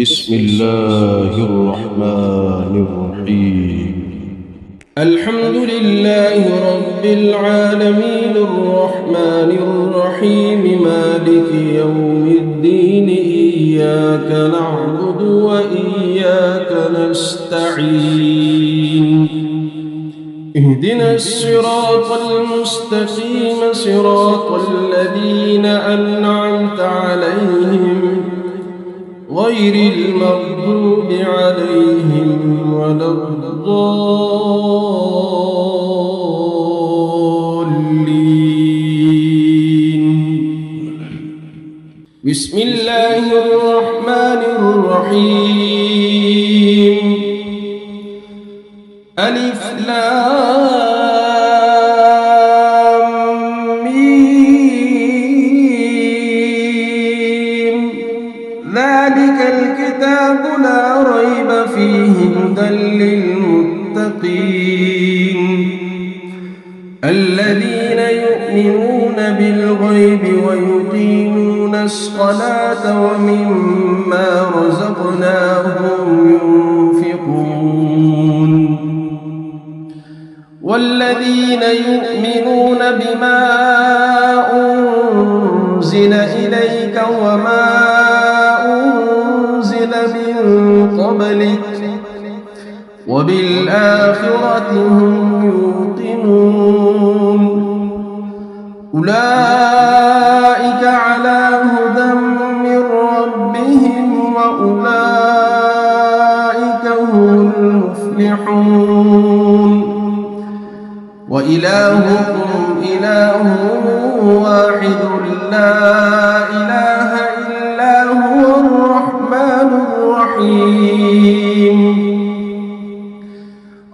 بسم الله الرحمن الرحيم. الحمد لله رب العالمين الرحمن الرحيم مالك يوم الدين إياك نعبد وإياك نستعين اهدنا الصراط المستقيم صراط الذين أنعمت عليهم غير المغضوب عليهم ولا الضالين. بسم الله الرحمن الرحيم. ألف لام ميم ذلك الكتاب لا ريب فيه هدى للمتقين الذين يؤمنون بالغيب ويقيمون الصلاة ومما رزقناهم ينفقون والذين يؤمنون بما أنزل إليك وما أنزل من قبلك وبالآخرة هم يوقنون أولئك على هدى من ربهم وأولئك هم المفلحون وإلهكم إله واحد لا إله إلا هو الرحمن الرحيم.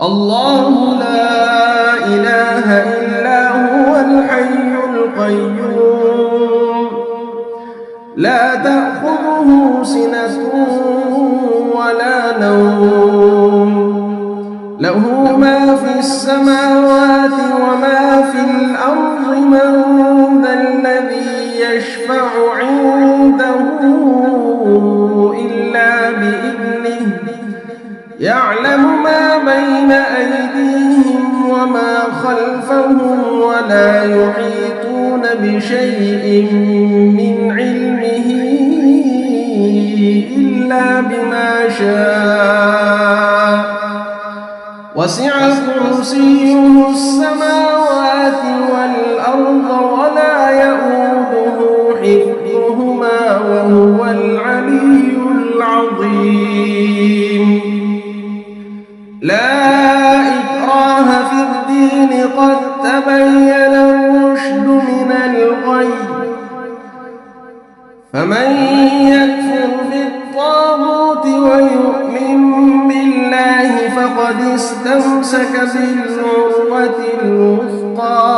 الله لا إله إلا هو الحي القيوم لا تأخذه سنة ولا نوم له ما في السماوات وما في الأرض من ذا الذي يشفع عنده إلا بإذنه يعلم ما بين أيديهم وما خلفهم ولا يحيطون بشيء من علمه إلا بما شاء وسع كرسيه السماوات والأرض ولا يؤوده حفظهما وهو العلي العظيم. لا إكراه في الدين قد تبين الرشد من الغي فمن يكفر بالطاغوت ويؤمن بالله فقد استمسك بالعروة الوثقى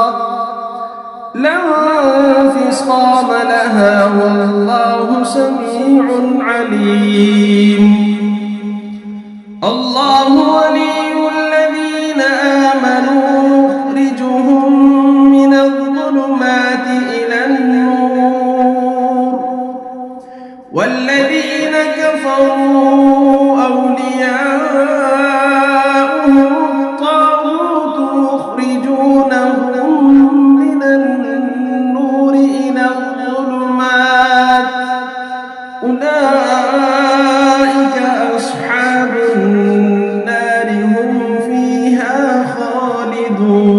لا انفصام لها والله سميع عليم. الله ولي الذين آمنوا يخرجهم من الظلمات إلى النور والذين كفروا أولياؤهم الطاغوت يخرجونهم من النور إلى الظلمات أولئك أصحاب النار هم فيها خالدون.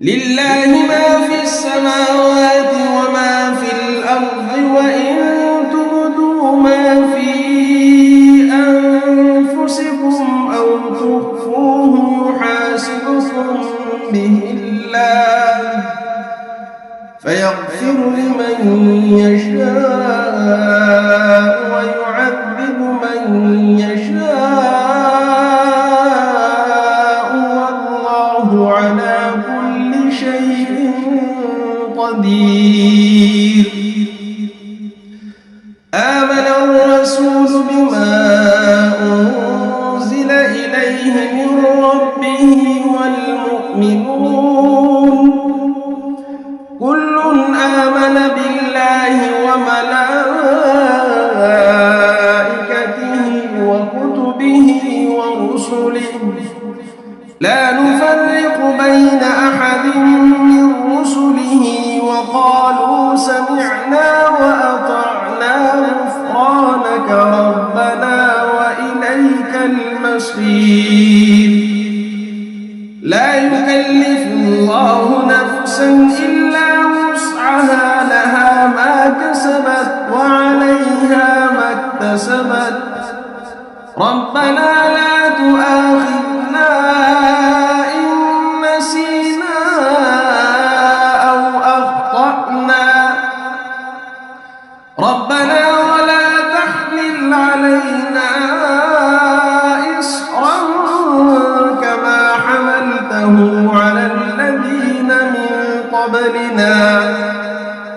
لله ما في السماوات وما في الأرض وإن تبدوا ما في أنفسكم أو تخفوه يحاسبكم به الله فيغفر لمن يشاء ويعذب من يشاء والله على كل شيء قدير. آمن الرسول بما أنزل إليه من ربه والمؤمنون كل آمن بالله وملائكته كسبت ربنا لا تؤاخذنا إن نسينا أو أخطأنا ربنا ولا تحمل علينا إصرا كما حملته على الذين من قبلنا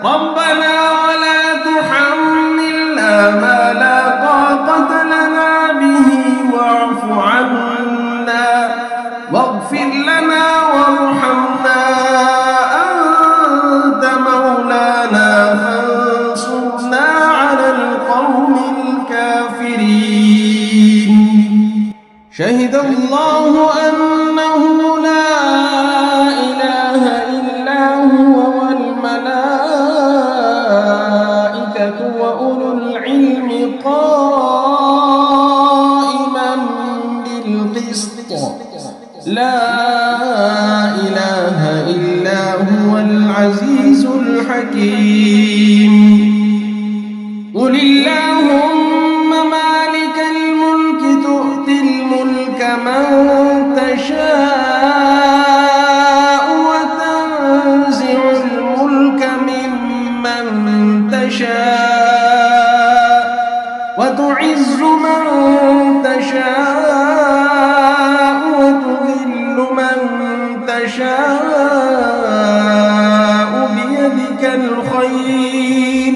ربنا ولا تحملنا ما لا طاقة لنا به واعف عنا واغفر لنا وارحمنا أنت مولانا فانصرنا على القوم الكافرين شهد الله أنه لا إله إلا هو والملائكة وأولو العلم قائما بالقسط لا إله إلا هو العزيز الحكيم قل اللهم مالك الملك تؤتي الملك من تشاء وتنزع الملك ممن تشاء وتعز من تشاء وتذل من تشاء بيدك الخير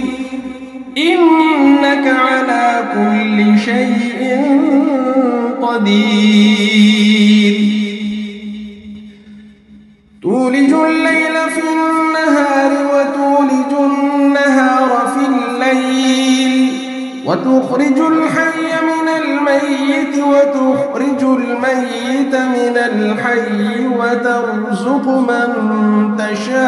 إنك على كل شيء قدير تولج الليل في النهار وتولج النهار في الليل وتخرج الحي من الميت وتخرج الميت من الحي وترزق من تشاء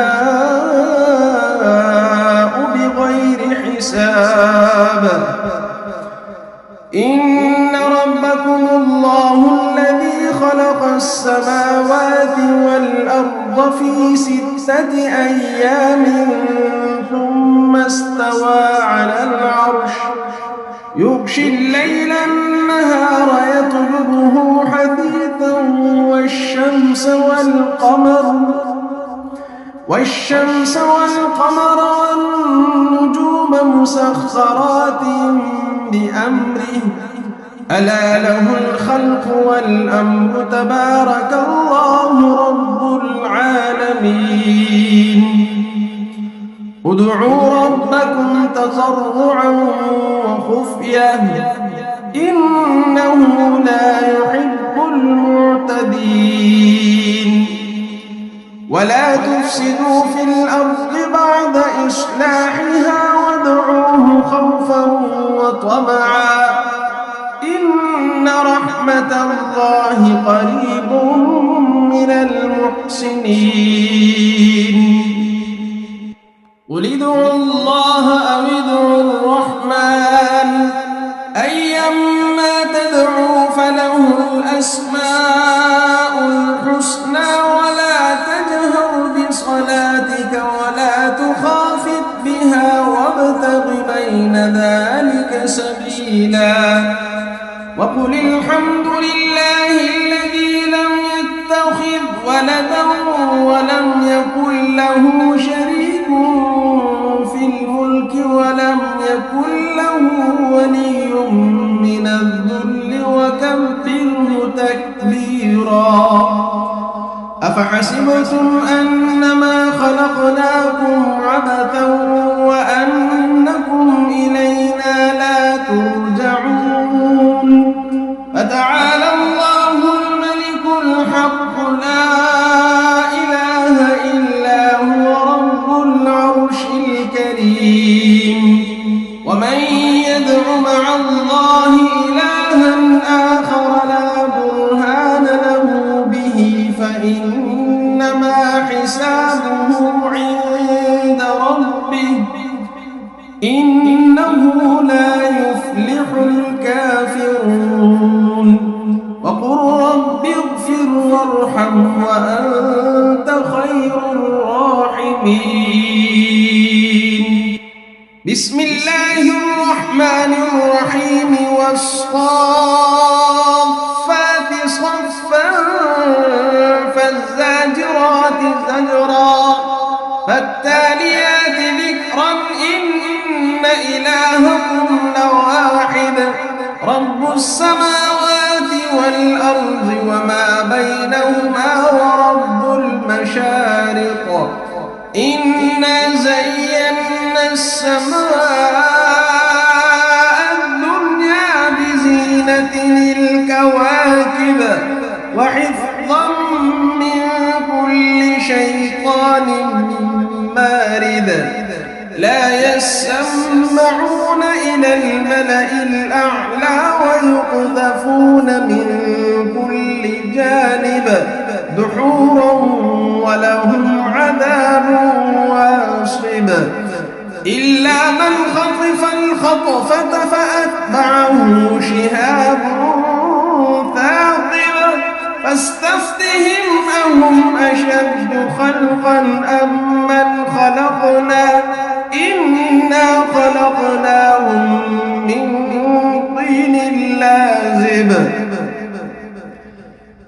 بغير حساب إن ربكم الله الذي خلق السماوات والأرض في 6 أيام ثم استوى على العرش يغشي الليل النهار يطلبه حثيثا والشمس والقمر والنجوم مسخرات بأمره ألا له الخلق والأمر تبارك الله رب العالمين ادعوا ربكم تضرعا وخفية إنه لا يحب المعتدين ولا تفسدوا في الأرض بعد إصلاحها وادعوه خوفا وطمعا إن رحمة الله قريب من المحسنين قل ادعوا الله أو ادعوا الرحمن أيما تدعوا فله الأسماء الحسنى ولا تجهر بصلاتك ولا تخافت بها وابتغ بين ذلك سبيلا وقل الحمد لله الذي لم يتخذ ولدا ولم يكن له شريك في الملك ولم يكن له ولي من الذل وكبره تكبيرا أفحسبتم أنما خلقناكم عبثا وأنكم إلينا لا ترجعون فتعالى الله الملك الحق لا إله إلا هو رب العرش الكريم ومن يدع مع الله إلها آخر لا برهان له به فإنما حسابه عند ربه إنه لا يفلح الكافرون وقل رب اغفر وارحم وأنت خير الراحمين بسم الله الرحمن الرحيم والصافات صفا فالزاجرات زجرا فالتاليات ذكرا إن إلهكم لواحد رب السماوات والأرض وما بينهما ورب المشارق إنا زينا السماء الدنيا بزينة الكواكب وحفظا من كل شيطان مارد لا يسمعون إلى الملأ الأعلى ويقذفون من كل جانب دحورا ولهم عذاب واصب إلا من خطف الخطفة فأتبعه شهاب ثاقب فاستفتهم أهم أشد خلقا أم من خلقنا إنا خلقناهم من طين لازب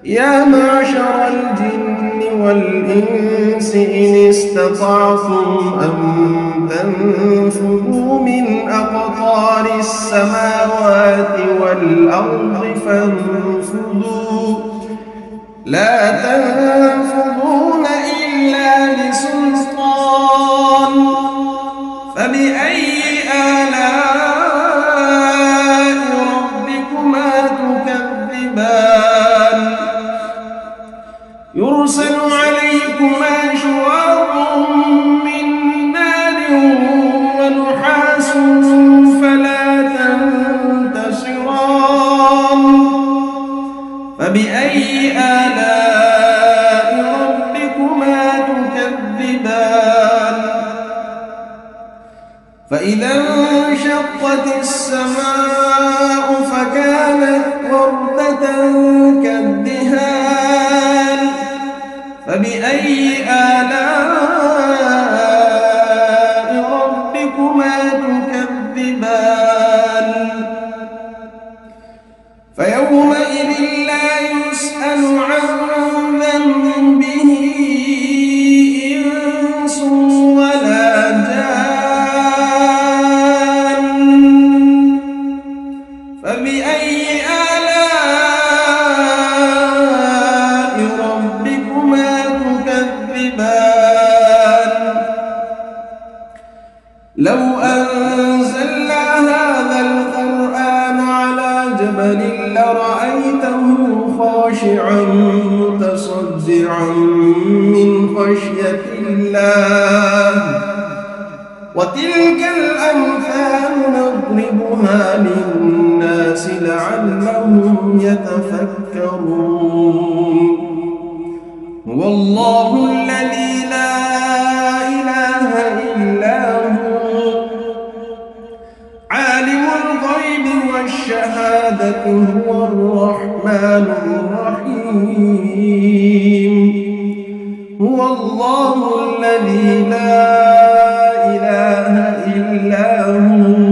يا معشر الجن والإنس إن استطعتم أن تنفذوا من أقطار السماوات والأرض فانفذوا لا تنفذون إلا بسلطان فبأي آلاء ربكما تكذبان يرسل عليكما شواظ من نار ونحاس فلا تنتصران فبأي آلاء ربكما تكذبان فإذا انشقت السماء فكانت وردة كالدهان فبأي آلاء ربكما تكذبان فيومئذ لا يسأل عن ذنبه إنس ولا جان فبأي آلاء ربكما تكذبان لو أنزلنا هذا القرآن على جبل لرأيته خاشعا متصدعا من خشية الله وتلك الأمثال نضربها للناس لعلهم يتفكرون هو الله الذي لا إله إلا هو عالم الغيب والشهادة هو الرحمن الرحيم هو الله الذي لا إله إلا هو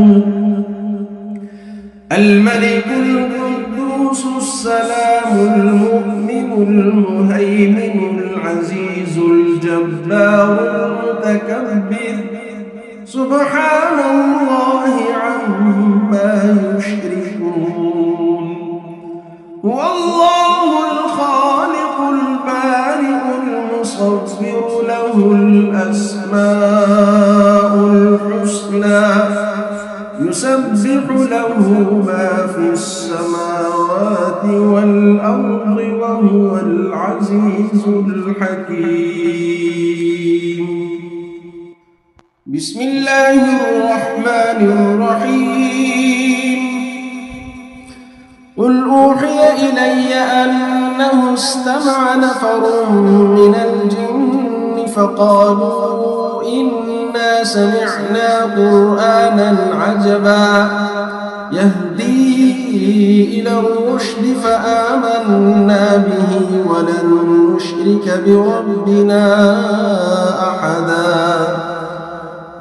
الملك القدوس السلام المؤمن المهيمن العزيز الجبار المتكبر سبحان الله عما يشركون هو الله الخالق البارئ المصور له الأسماء الحسنى يسبح له ما في السماوات والأرض وهو العزيز الحكيم بسم الله الرحمن الرحيم قل أوحي إلي أنه استمع نفر من الجن فقالوا إنا سمعنا قرآنا عجبا يهدي إلى الرشد فآمنا به ولن نشرك بربنا أحدا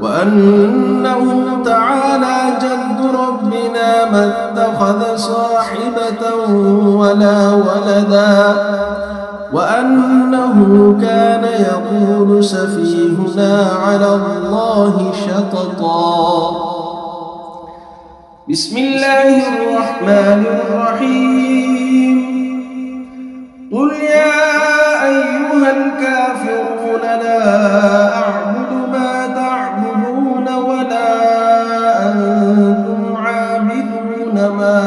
وأنه تعالى جد ربنا ما اتخذ ولا ولدا وأنه كان يقول سفيهنا على الله شططا. بسم الله الرحمن الرحيم. قل يا أيها الكافرون لا أعبد ما تعبدون ولا أنتم عابدون ما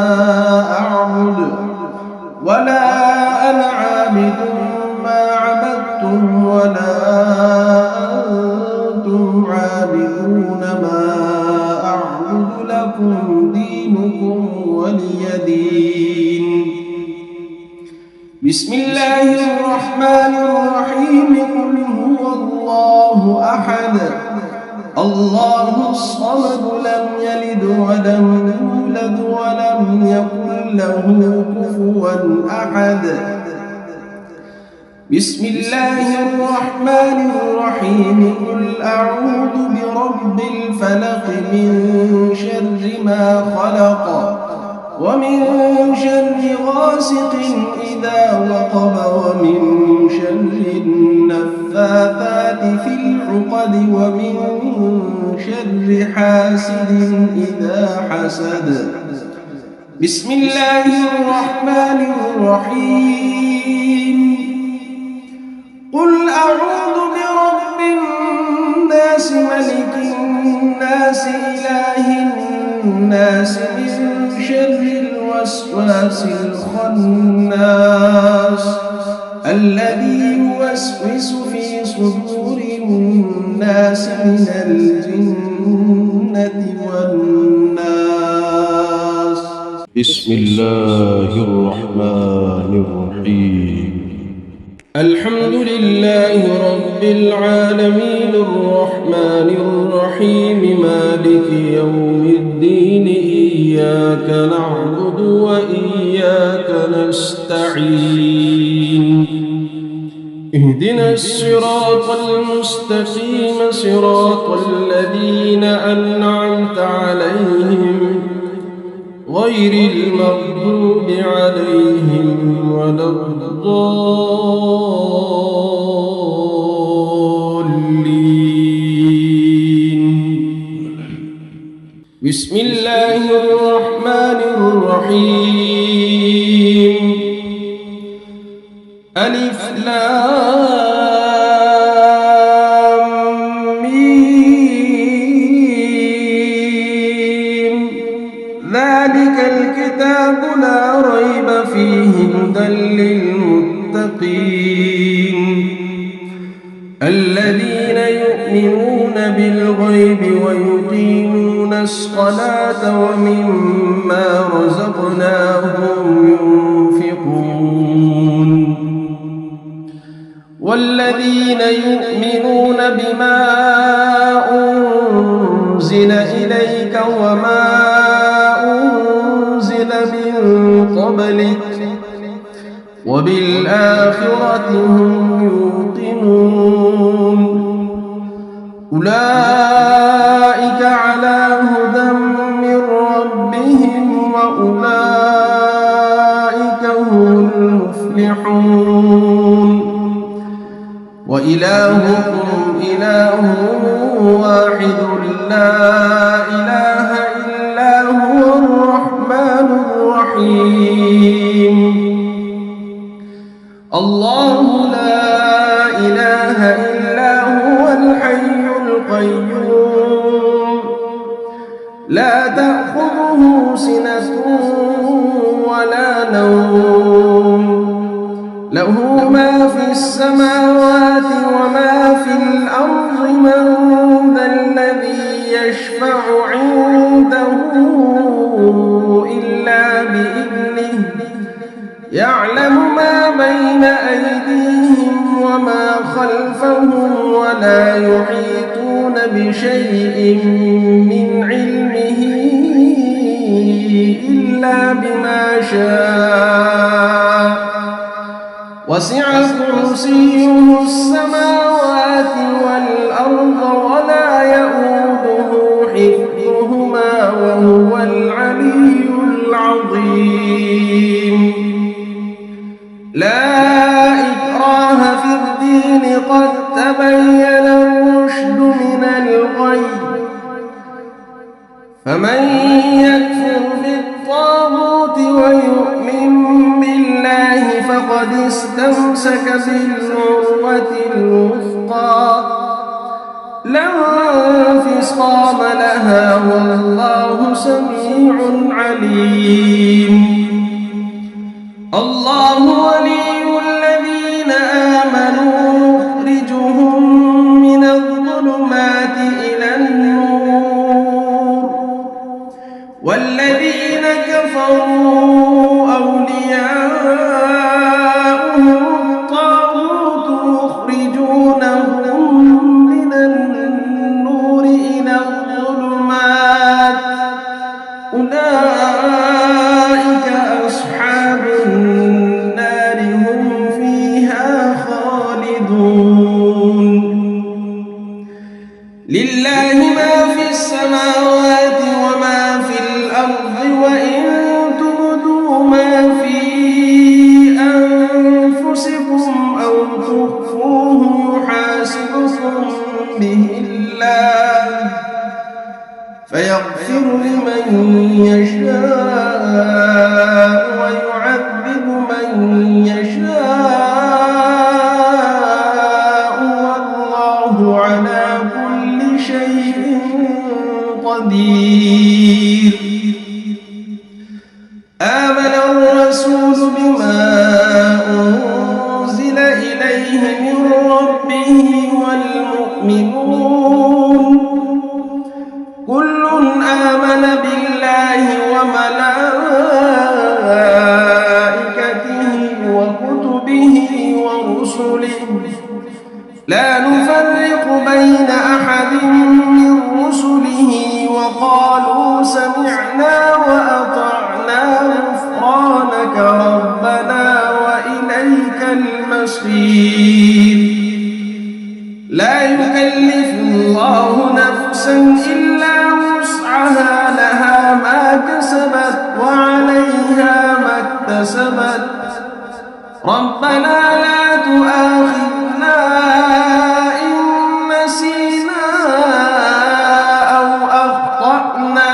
أعبد ولا أنا عابد ما عبدتم ولا أنتم عابدون ما أعبد لكم دينكم ولي دين. بسم الله الرحمن الرحيم. قل هو الله أحد الله الصمد لم يلد ولم يولد ولم يكن له كفوا أحد. بسم الله الرحمن الرحيم. قل أعوذ برب الفلق من شر ما خلق ومن شر غاسق إذا وقب ومن شر النفاثات في العقد ومن شر حاسد إذا حسد. بسم الله الرحمن الرحيم. قل أعوذ برب الناس ملك الناس إله الناس من شر الوسواس الخناس الذي يوسوس في صدور الناس من الجنة والناس. بسم الله الرحمن الرحيم. الحمد لله رب العالمين الرحمن الرحيم مالك يوم الدين إياك نعبد وإياك نستعين. اهدنا الصراط المستقيم صراط الذين أنعمت عليهم غير المغضوب عليهم ولا الضالين. بسم الله الرحمن الرحيم. ألف لام ميم. ذلك الكتاب لا ريب فيه هدى للمتقين الذين يؤمنون بالغيب ويقيمون الصلاة ومما رزقناهم ينفقون والذين يؤمنون بما أنزل إليك وما أنزل من قبلك وبالآخرة هم يوقنون أولئك على هدى من ربهم وأولئك هم المفلحون. وإلهكم إله واحد لا إله إلا هو الرحمن الرحيم. الله لا إله إلا هو الحي القيوم لا تأخذه سنة ولا نوم له ما في السماوات وما في الأرض. من ذا الذي يشفع عنده إلا بإذنه يعلم ما بين أيديهم وما خلفهم ولا يحيطون بشيء من علمه إلا بما شاء وسع كرسيه السماوات والأرض ولا يئوده حفظهما وهو العلي العظيم. لا إكراه في الدين قد تبين الرشد من الغي فمن يكفر بالطاغوت ويؤمن بالله فقد استمسك بالعروة الوثقى لا انفصام لها والله سميع عليم. الله ولي الذين آمنوا يخرجهم من الظلمات إلى النور والذين كفروا أولياؤهم الطاغوت يخرجونهم من النور إلى الظلمات أولئك أصحاب النار هم فيها خالدون. لله ما في السماوات وما في الأرض وإن تبدوا ما في أنفسكم أو تخفوه يحاسبكم به الله فيغفر لمن يشاء ويعذب من يشاء والله على كل شيء قدير. آمن الرسول بما أنزل إليه من ربه والمؤمنون كل آمن بالله وملائكته وكتبه ورسله لا نفرق بين أحد من رسله وقالوا سمعنا وأطعنا غفرانك ربنا وإليك المصير. لا يكلف الله نفسا إلا وسعها لها ما كسبت وعليها ما اكتسبت ربنا لا تؤاخذنا إن نسينا أو أخطأنا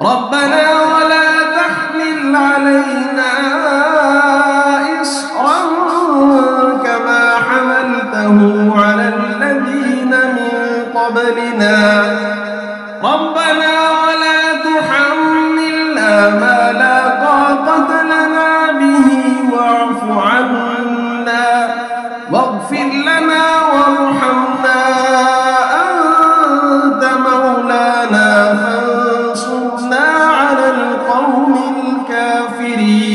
ربنا ولا تحمل علينا إصرا كما حملته على الذين من قبلنا ربنا ولا تحملنا ما لا طاقة لنا به واعف عنا واغفر لنا وارحمنا أنت مولانا فانصرنا على القوم الكافرين.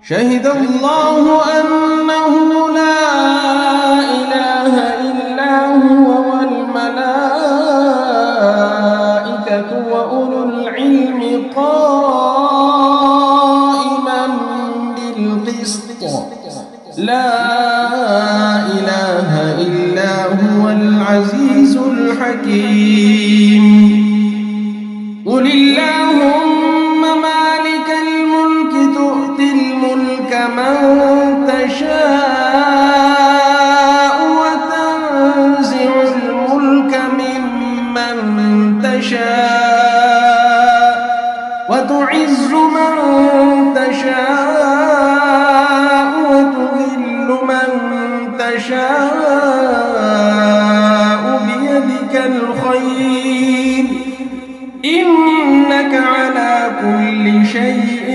شهد الله أنه لا إله إلا هو والملائكة وأولو العلم قائما بالقسط لا إله إلا هو العزيز الحكيم. قل اللهم مالك الملك تؤتي الملك من تشاء وتنزع الملك ممن تشاء وتعز من تشاء وتذل من تشاء بيدك الخير إنك على كل شيء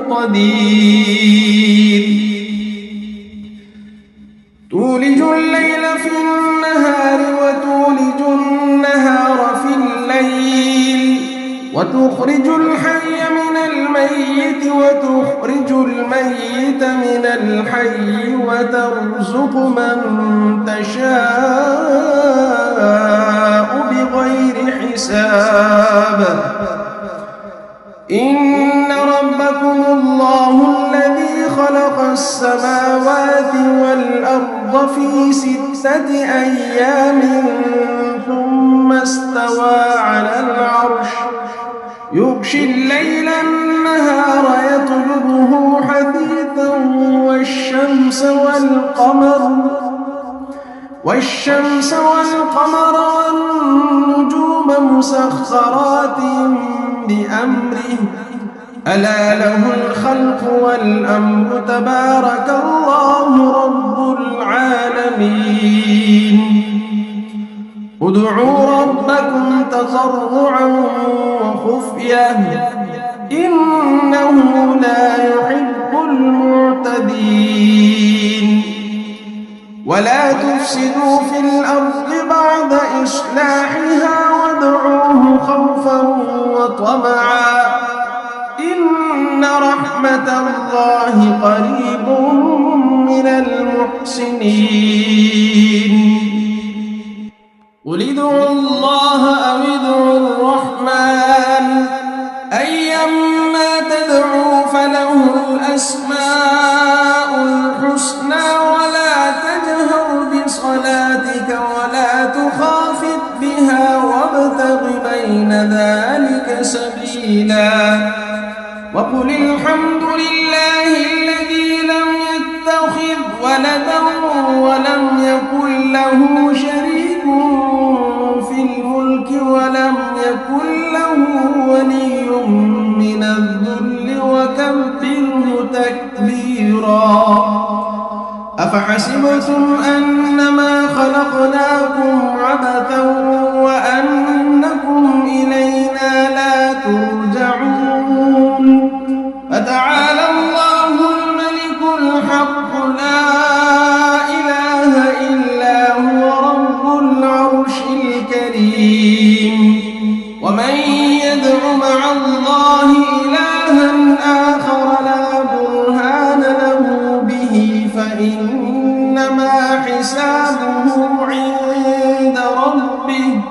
قدير. تولج الليل في النهار وتولج النهار في الليل وتخرج الحي من الميت وتخرج الميت من الحي وترزق من تشاء بغير حساب. إن ربكم الله الذي خلق السماوات والأرض في 6 أيام ثم استوى على العرش يغشي الليل النهار والشمس والقمر والنجوم مسخرات بأمره ألا له الخلق والأمر تبارك الله رب العالمين ادعوا ربكم تضرعا وخفية إنه لا يحب المعتدين ولا تفسدوا في الأرض بعد إصلاحها وادعوه خوفا وطمعا إن رحمة الله قريب من المحسنين قل ادعوا الله أو ادعوا الرحمن أيما تدعوا فله الأسماء الحسنى ولا تجهر بصلاتك ولا تخافت بها وابتغ بين ذلك سبيلا وقل الحمد لله الذي لم يتخذ ولدا ولم يكن له شريك في الملك ولم يكن له ولي من الذل وكبره تكبيرا أفحسبتم أنما خلقناكم عبثا وأنكم إلينا لا ترجعون فتعالى الله الملك الحق لا إله إلا هو رب العرش الكريم ومن يدع مع الله إلها آخر لا برهان له به فإنما حسابه عند ربه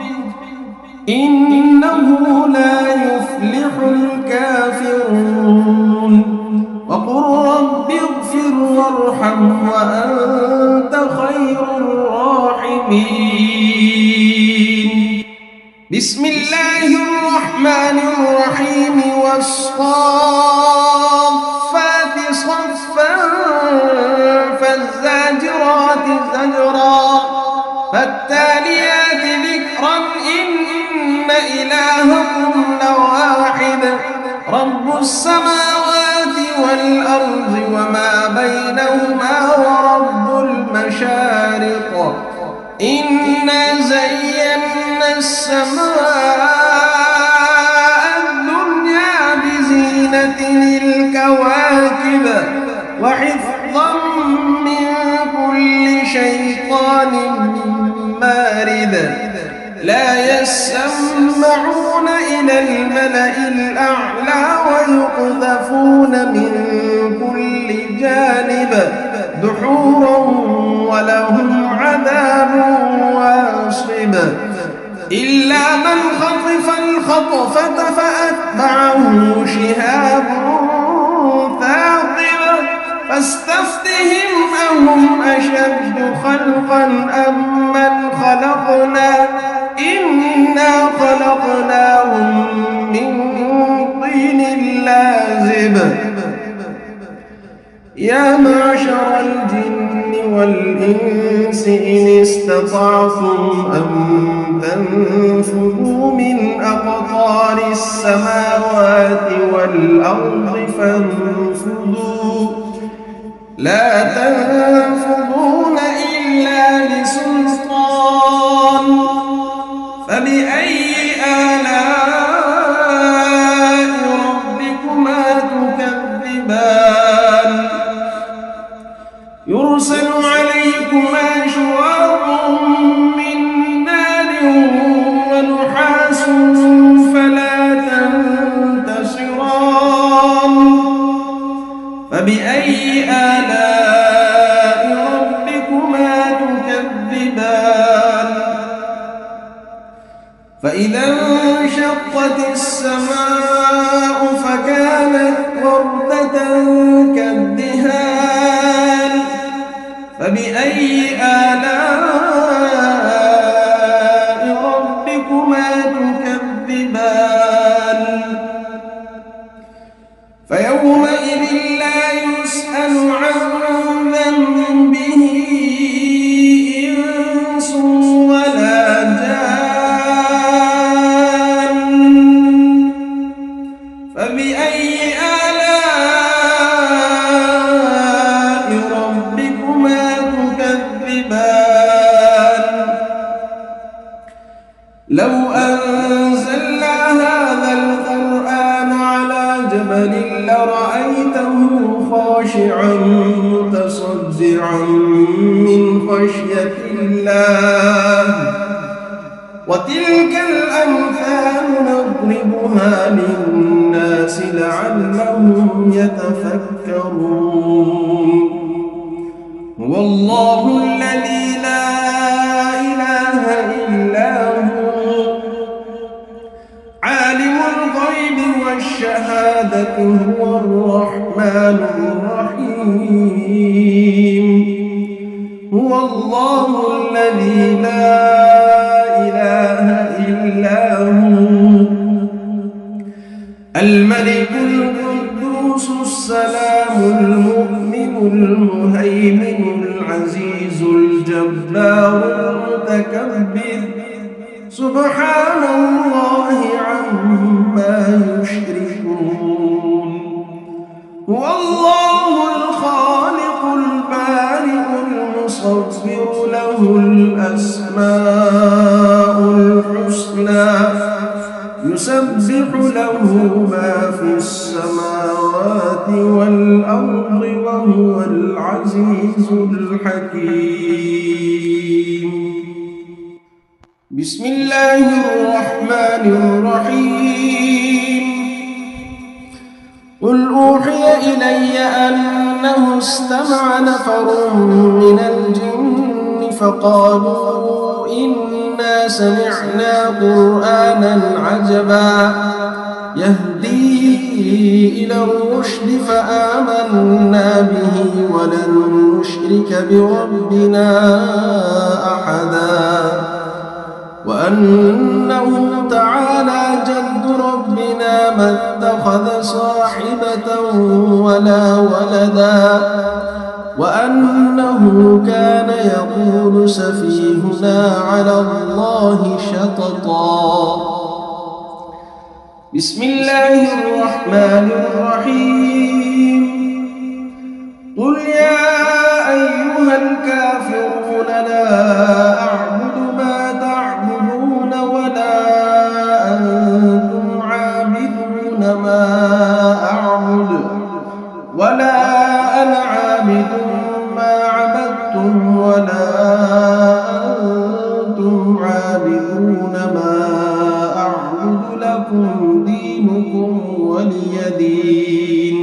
إنه لا يفلح الكافرون وقل رب اغفر وارحم وأنت خير الراحمين بسم الله الرحمن الرحيم والصافات صفا فالزاجرات زجرا فالتاليات ذكرا إن إلهكم لواحد رب السماوات والأرض وما بينهما ورب المشارق إنا زينا السماء الدنيا بزينة الكواكب وحفظا من كل شيطان مارد لا يسمعون إلى الملأ الأعلى ويقذفون من كل جانب دحورا ولهم عذاب واصب إلا من خطف الخطفة فأتبعه شهاب ثاقب فاستفتهم أهم أشد خلقا أم من خلقنا إنا خلقناهم من طين لازب يا معشر الجن والإنس إن استطعتم أن تنفذوا من أقطار السماوات والأرض فانفذوا لا تنفذون إلا بسلطان فبأي آلاء ربكما تكذبان يرسل عليكما شواظ من نار ونحاس فلا تنتصران فبأي آلاء ربكما تكذبان فإذا انشقت السماء فكانت وردة كالدهان فبأي آلاء ربكما تكذبان فيومئذ لا يسأل عن ولا جان، فبأي آلاء ربكما تكذبان؟ لو أنزلنا هذا القرآن على جبل لرأيته خاشعا متصدعا من خشية الله، وتلك الأمثال نضربها للناس لعلهم يتفكرون. هو الله الذي لا إله إلا هو، عالم الغيب والشهادة، هو الرحمن الرحيم. هو الله الذي لا إله إلا هو، الملك القدوس السلام المؤمن المهيمن العزيز الجبار المتكبر، سبحان الله عما يشركون. هو الله الخالق البارئ المصور، له الأسماء الحسنى، يسبح له ما في السماوات والأرض، وهو العزيز الحكيم. بسم الله الرحمن الرحيم. قل أوحي إلي أنه استمع نفر من الجن فقالوا إنا سمعنا قرآنا عجبا يهدي إلى الرشد فآمنا به ولن نشرك بربنا أحدا، وأنه تعالى جد ربنا ما اتخذ صاحبة ولا ولدا، وأنه كان يقول سفيهنا على الله شططا. بسم الله الرحمن الرحيم. قل يا أيها الكافرون لا أعبد ما تعبدون ولا أنتم عابدون ما أعبد ولا أنا عابد ما عبدتم ولا أنتم عابدون ما أعبد، لكم دينكم ولي دين.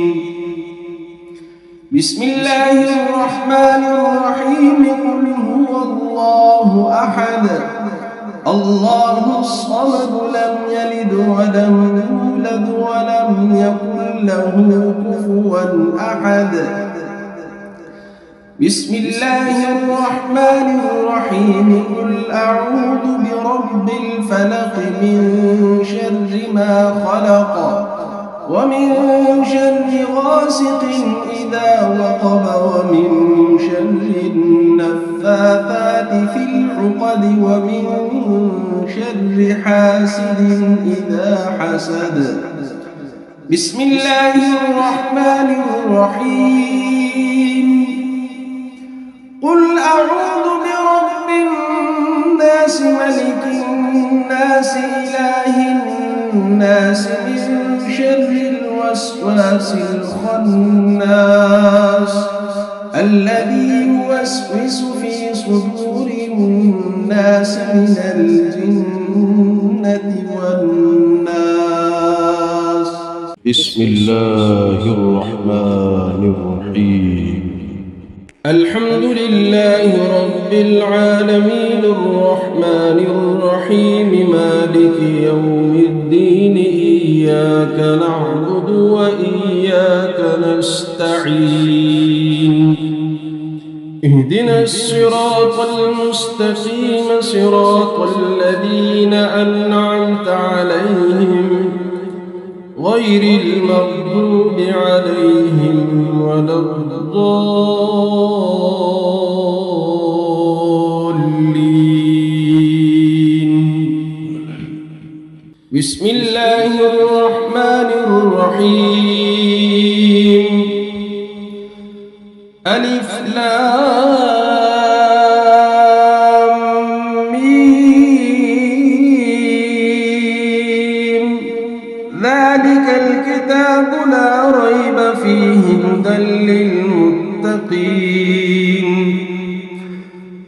بسم الله الرحمن الرحيم. قل هو الله أحد الله الصمد لم يلد ولم يولد ولم يكن له كفوا أحد. بسم الله الرحمن الرحيم. قل أعوذ برب الفلق من شر ما خلق ومن شر غاسق إذا وقب ومن شر النفاثات في العقد ومن شر حاسد إذا حسد. بسم الله الرحمن الرحيم. قل أعوذ برب الناس ملك الناس إله الناس من شر الوسواس الخناس الذي يوسوس في صدور الناس من الجنة والناس. بسم الله الرحمن الرحيم. الحمد لله رب العالمين الرحمن الرحيم مالك يوم الدين، إياك نعبد وإياك نستعين، اهدنا الصراط المستقيم صراط الذين أنعمت عليهم غير المغضوب عليهم ولا الضالين. بسم الله الرحمن الرحيم ألف لام ميم ذلك الكتاب لا ريب فيه هدى للمتقين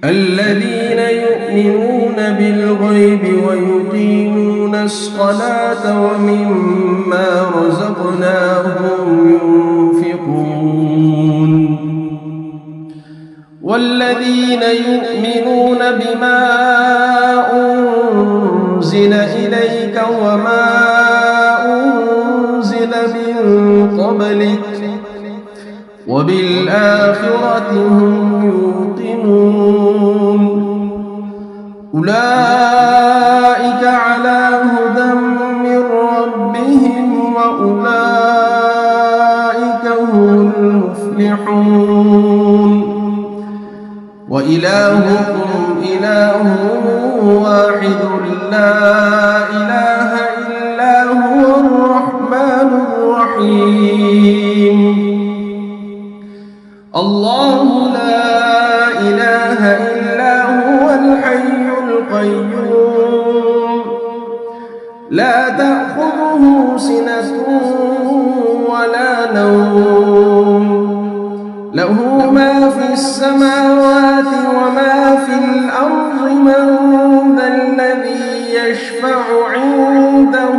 الذين يؤمنون بالغيب ويقيمون الصلاة ومما رزقناهم ينفقون والذين يؤمنون بما أنزل إليك وما أنزل من قبلك وبالآخرة هم يوقنون أولئك على هدى من ربهم وأولئك هم المفلحون وإلهكم إله واحد لا إله إلا هو الرحمن الرحيم الله لا إله إلا هو الحي القيوم لا تأخذه سنة ولا نوم له ما في السماوات وما في الأرض من ذا الذي يشفع عنده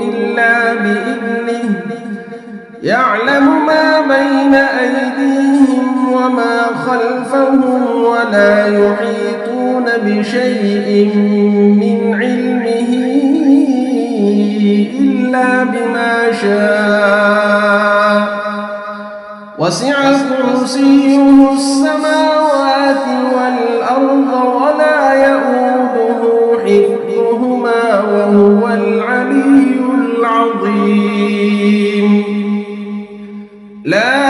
إلا بإذنه يعلم ما بين أيديهم وما خلفهم ولا يحيطون بشيء من علمه إلا بما شاء وسع كرسيه السماوات والأرض ولا يؤوده حفظهما وهو العلي العظيم لا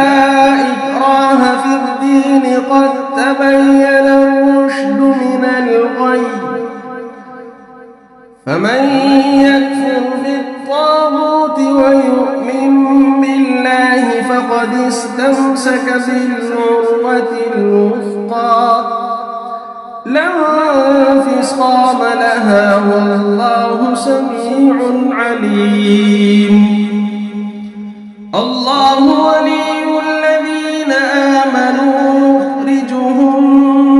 إكراه في الدين قد تبين الرشد من الغي فمن يكفر بالطاغوت ويؤمن بالله فقد استمسك بالعروة الوثقى لا انفصام لها والله سميع عليم الله ولي الذين آمنوا يخرجهم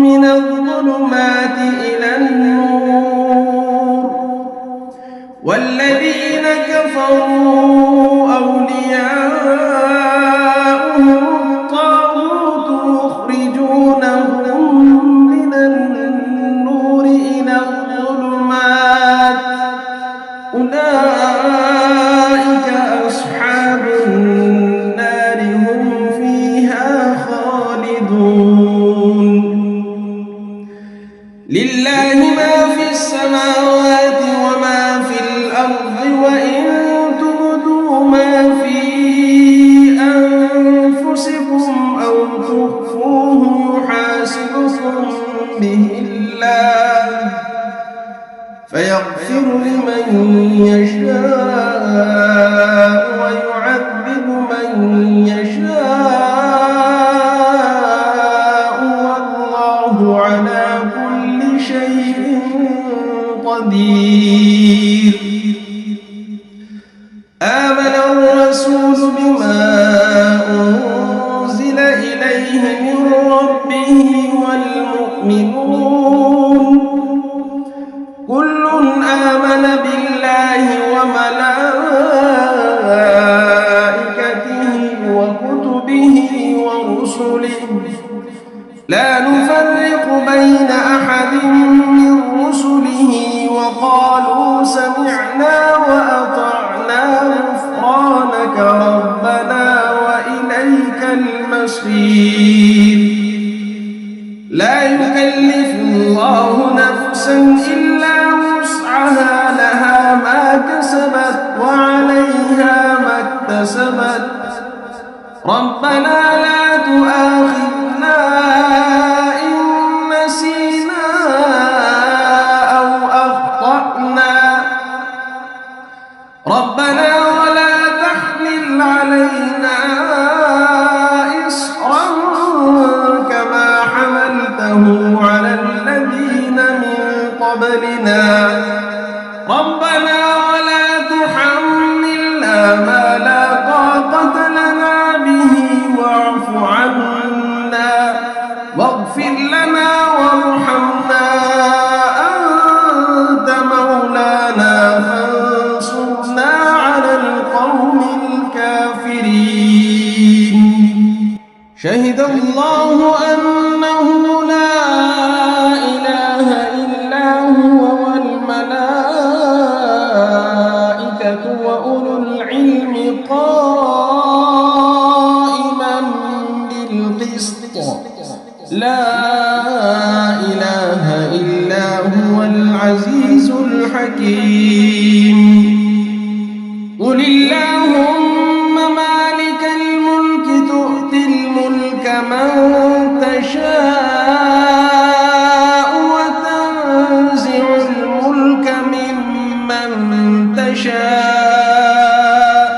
من الظلمات إلى النور والذين كفروا أولياؤهم الطاغوت يخرجونهم من النور إلى الظلمات أولئك أصحاب النار هم فيها خالدون لله ما في السماوات وما في الأرض وإن تبدوا ما في أنفسكم أو تخفوه يحاسبكم به الله فيغفر لمن يشاء ويعذب من يشاء والله على كل شيء قدير آمن الرسول بما أنزل إليه من ربه والمؤمنون كل آمن بالله وملائكته وكتبه ورسله لا نفرق بين أحد من رسله وقالوا سمعنا وأطعنا غفرانك ربنا وإليك المصير لا يكلف الله نفسا إلا وسعها لها ما كسبت وعليها ما اكتسبت ربنا لا تؤاخذنا إن نسينا أو أخطأنا أجلنا ربنا ولا تحملنا ما لا طاقة لنا به واعف عنا واغفر لنا وارحمنا أنت مولانا فانصرنا على القوم الكافرين. شهد الله أنه لا إله إلا هو والملائكة وأولو العلم قائما بالقسط لا إله إلا هو العزيز الحكيم. قل اللهم مالك الملك تؤتي الملك من تشاء وتنزع الملك ممن تشاء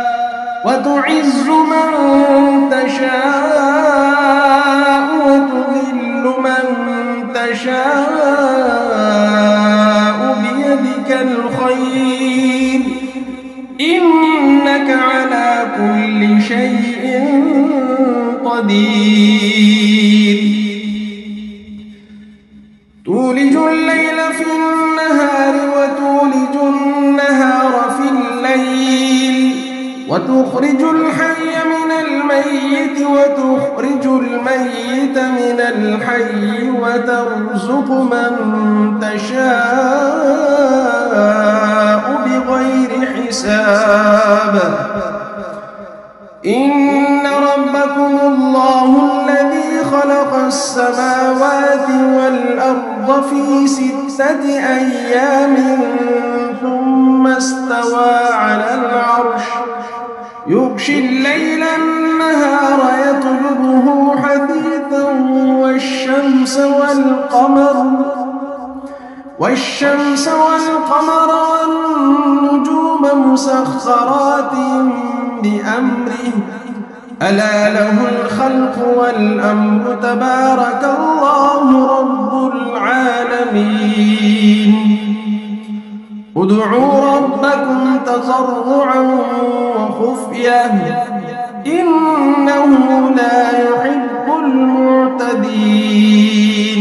وتعز من تشاء وتذل من تشاء بيدك الخير إنك على كل شيء قدير. تولج الليل في النهار وتولج النهار في الليل وتخرج الحي من الميت وتخرج الميت من الحي وترزق من تشاء بغير حساب. إن ربكم الله الذي خلق السماوات والأرض في 6 أيام ثم استوى على العرش يغشي الليل النهار يطلبه حثيثا والشمس والقمر والنجوم مسخرات بأمره ألا له الخلق والأمر تبارك الله رب العالمين. ادعوا ربكم تضرعا وخفية إنه لا يحب المعتدين.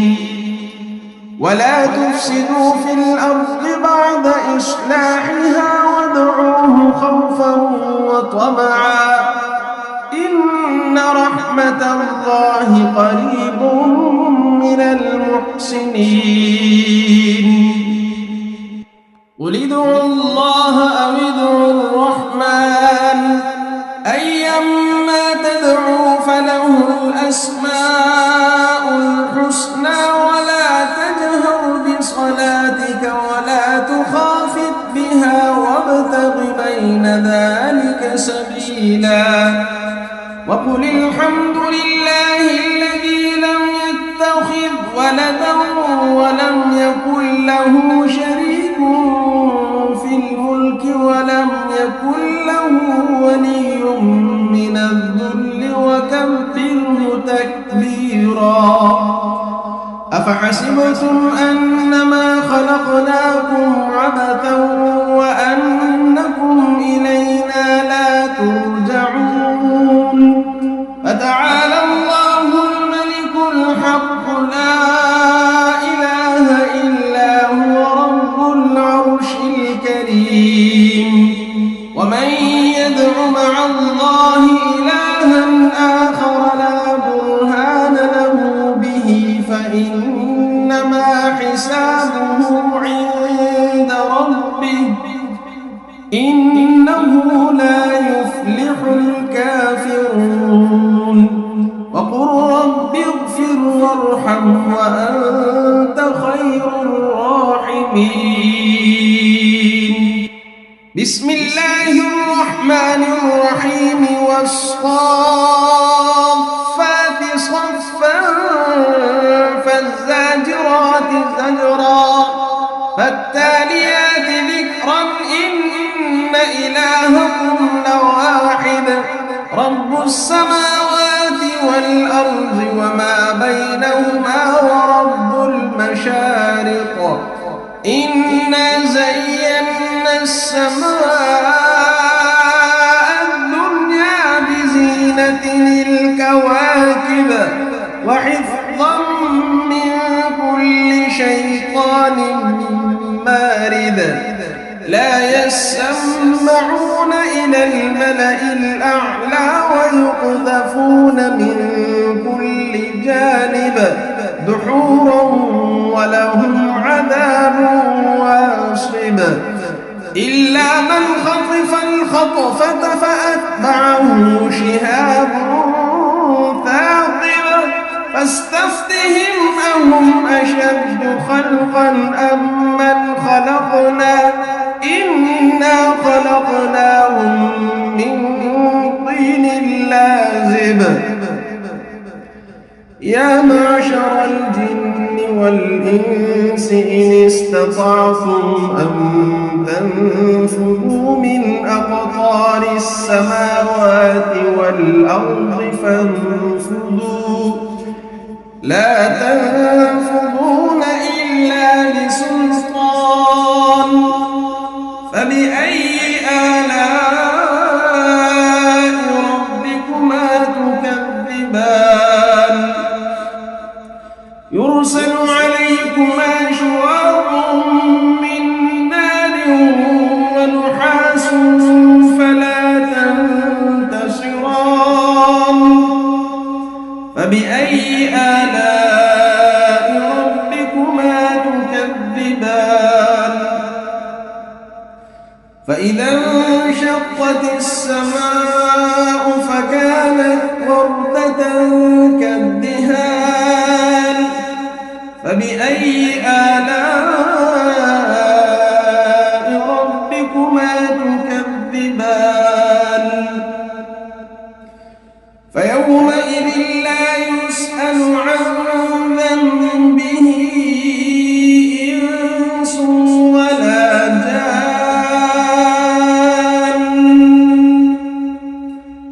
ولا تفسدوا في الأرض بعد إصلاحها وادعوه خوفا وطمعا إن رحمة الله قريب من المحسنين. قل ادعوا الله أو ادعوا الرحمن أيما تدعوا فله الأسماء الحسنى ولا تجهر بصلاتك ولا تخافت بها وابتغ بين ذلك سبيلا. وقل الحمد لله الذي لم يتخذ ولدا ولم يكن له شريك في الملك ولم يكن له ولي من الذل وكبره تكبيرا. أفحسبتم أنما خلقناكم عبثا وأنكم إلينا لا ترجعون. فتعالى الله الملك الحق لا إله إلا هو رب العرش الكريم. ومن يدع مع الله إلها آخر لا برهان له به فإنما حسابه عند ربه إنه لا يفلح الكافرون. وقل رب اغفر وارحم وأنت خير الراحمين. بسم الله الرحمن الرحيم والصافات صفا فالزاجرات زجرا فالتاليات ذكرا إن إلهكم لواحد رب السماوات والأرض وما بينهما ورب المشارق إن السماء الدنيا بزينة الكواكب وحفظا من كل شيطان مارد لا يسمعون إلى الملأ الأعلى ويقذفون من كل جانب دحورا ولهم عذاب واصب إلا من خطف الخطفة فأتبعه شهاب ثاقب فاستفتهم أهم أشد خلقا أم من خلقنا إنا خلقناهم من طين لازب يا معشر الجن والإنس إن استطعتم أن تنفذوا من أقطار السماوات والأرض فانفذوا لا تنفذون إلا بسلطان فبأي آلاء ربكما تكذبان يرسل عليكما شواظ من نار ونحاس فلا تنتصران فبأي آلاء ربكما تكذبان فإذا انشقت السماء فكانت وردة كالدهان فبأي آلاء ربكما تكذبان فيومئذ لا يسأل عن ذنبه إنس ولا جان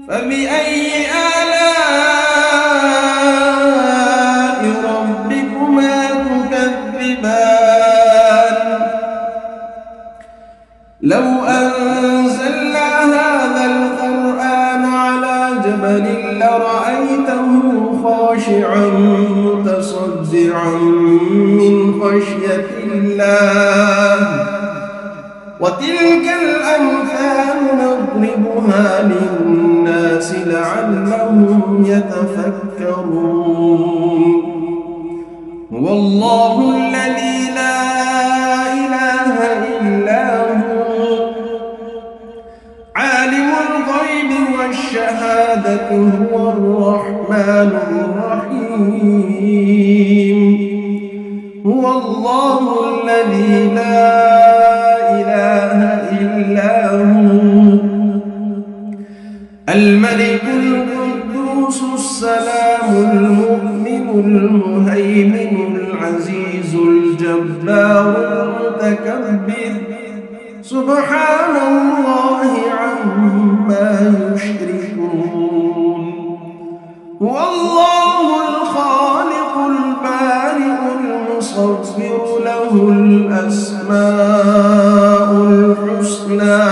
فبأي آلاء ربكما تكذبان لو أنزلنا هذا القرآن على جبل لرأيته خاشعا متصدعا من خشية الله وتلك الأمثال نضربها للناس لعلهم يتفكرون هو الله الذي لا إله إلا هو عالم الغيب والشهادة هو الرحمن الرحيم هو الله الذي لا إله إلا هو الملك القدوس السلام المؤمن المهيمن العزيز الجبار المتكبر سبحان الله عما يشركون هو الله الخالق البارئ المصور له الأسماء الحسنى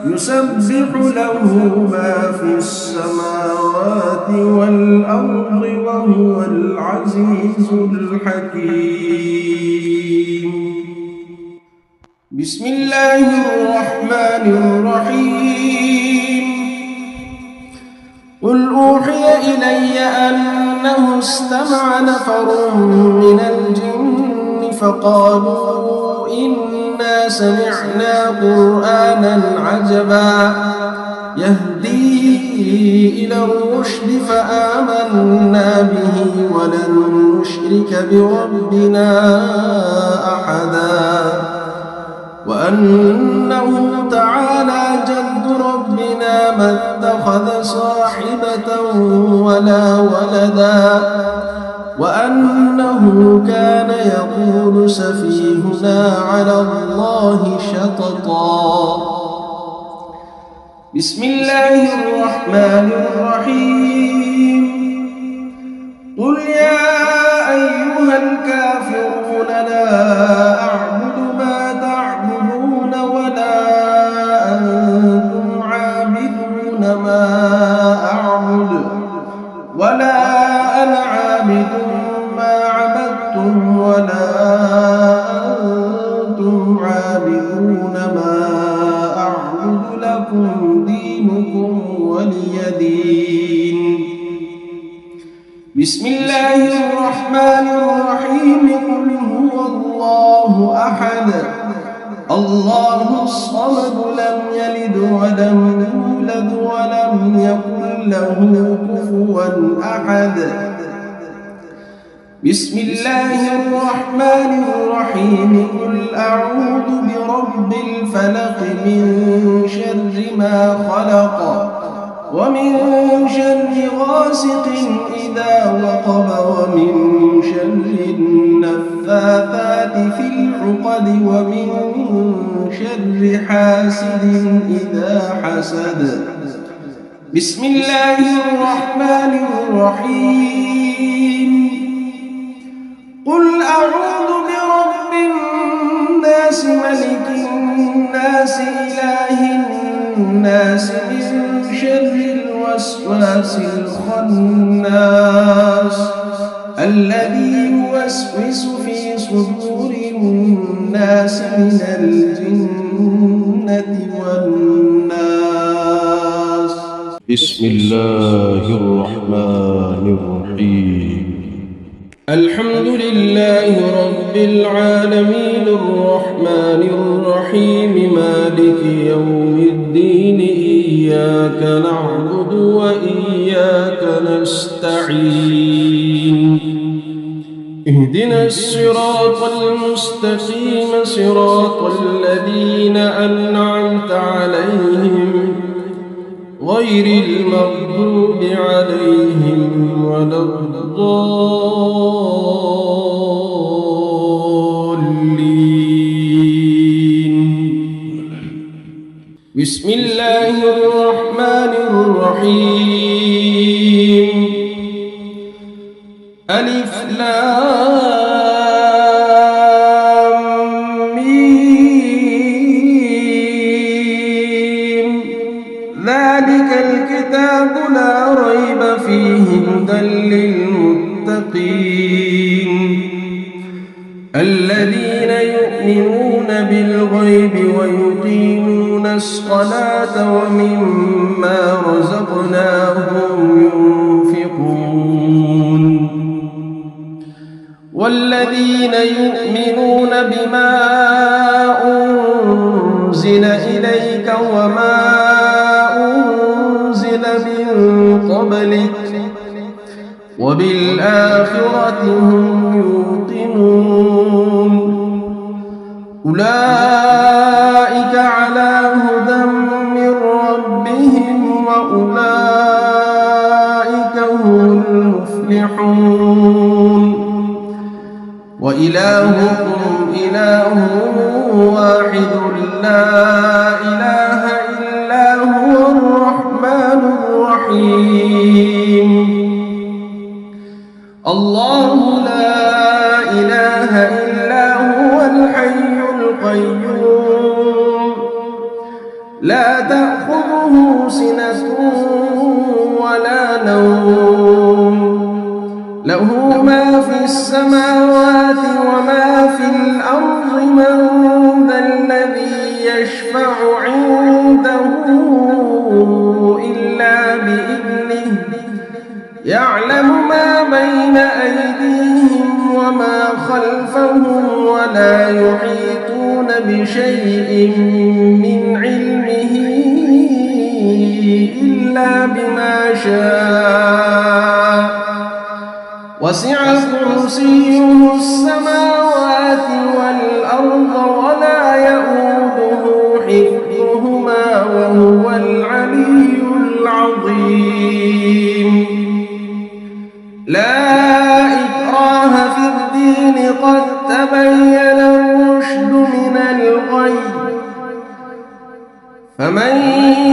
يسبح له ما في السماوات والأرض وهو العزيز الحكيم بسم الله الرحمن الرحيم قل أوحي إلي أنه استمع نفر من الجن فقالوا إنا سمعنا قرآنا عجبا يهدي إلى الرشد فآمنا به ولن نشرك بربنا أحدا وأنه تعالى جد ربنا ما اتخذ صاحبة ولا ولدا وأنه كان يقول سفيهنا على الله شططا بسم الله الرحمن الرحيم قل يا أيها الكافرون لا أعبد ما تعبدون ولا أنتم عابدون ما أعبد ولا أنا عابد ما عبدتم ولا أنتم عابدون ما أعبد لكم دينكم ولي دين. بسم الله الرحمن الرحيم. قل هو الله أحد الله الصمد لم يلد ولم يولد ولم يكن له كفوا أحد. بسم الله الرحمن الرحيم. قل أعوذ برب الفلق من شر ما خلق ومن شر غاسق إذا وقب ومن شر النفاثات في العقد ومن شر حاسد إذا حسد. بسم الله الرحمن الرحيم. قل أعوذ برب الناس ملك الناس إله الناس من شر الوسواس الخناس الذي يوسوس في صدور الناس من الجنة والناس. بسم الله الرحمن الرحيم. الحمد لله رب العالمين الرحمن الرحيم مالك يوم الدين إياك نعبد وإياك نستعين. اهدنا الصراط المستقيم صراط الذين أنعمت عليهم غير المغضوب عليهم ولا الضالين. بسم الله الرحمن الرحيم. ألف لام ميم. ذلك الكتاب لا ريب فيه هدى للمتقين الذين يؤمنون بالغيب ويقيمون الصلاة ومما رزقناهم ينفقون والذين يؤمنون بما أنزل إليك وما أنزل من قبلك وبالآخرة هم يوقنون أولئك على هدى من ربهم وأولئك هم المفلحون. وإلهكم إله واحد لا إله إلا هو الرحمن الرحيم. الله لا إله إلا هو الحي القيوم لا تأخذه سنة ولا نوم له ما في السماوات وما في الأرض. من ذا الذي يشفع عنده إلا بإذنه يعلم ما بين أيديهم وما خلفهم ولا يحيطون بشيء من علمه إلا بما شاء وسع كرسيه السماوات والأرض ولا يؤوده حفظهما وهو العلي العظيم. لا إكراه في الدين قد تبين الرشد من الغي فمن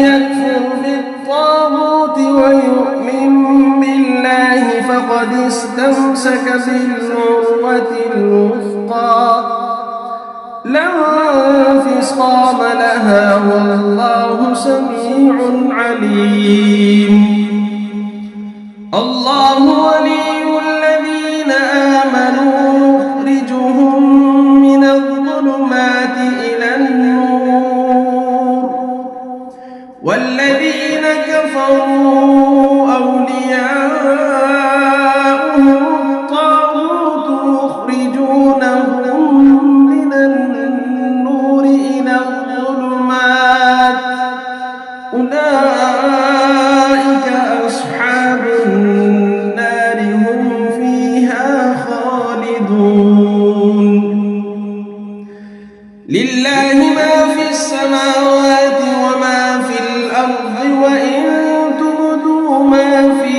يكفر بالطاغوت ويؤمن بالله فقد استمسك بالعروة الوثقى لا انفصام أنصاب لها والله سميع عليم. الله ولي الذين آمنوا يخرجهم من الظلمات إلى النور، والذين كفروا أولياؤهم الطاغوت يخرجونهم من النور إلى الظلمات، أولئك أصحاب النار هم فيها خالدون. لله ما في السماوات وما في الأرض، وإن تبدوا ما في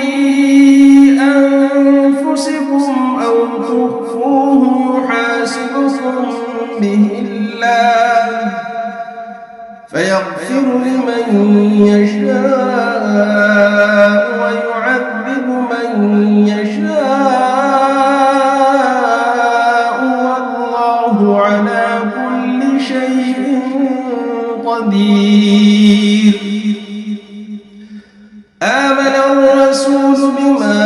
أنفسكم أو تخفوه يحاسبكم به الله فيغفر لمن يشاء ويعذب من يشاء، والله على كل شيء قدير. آمن الرسول بما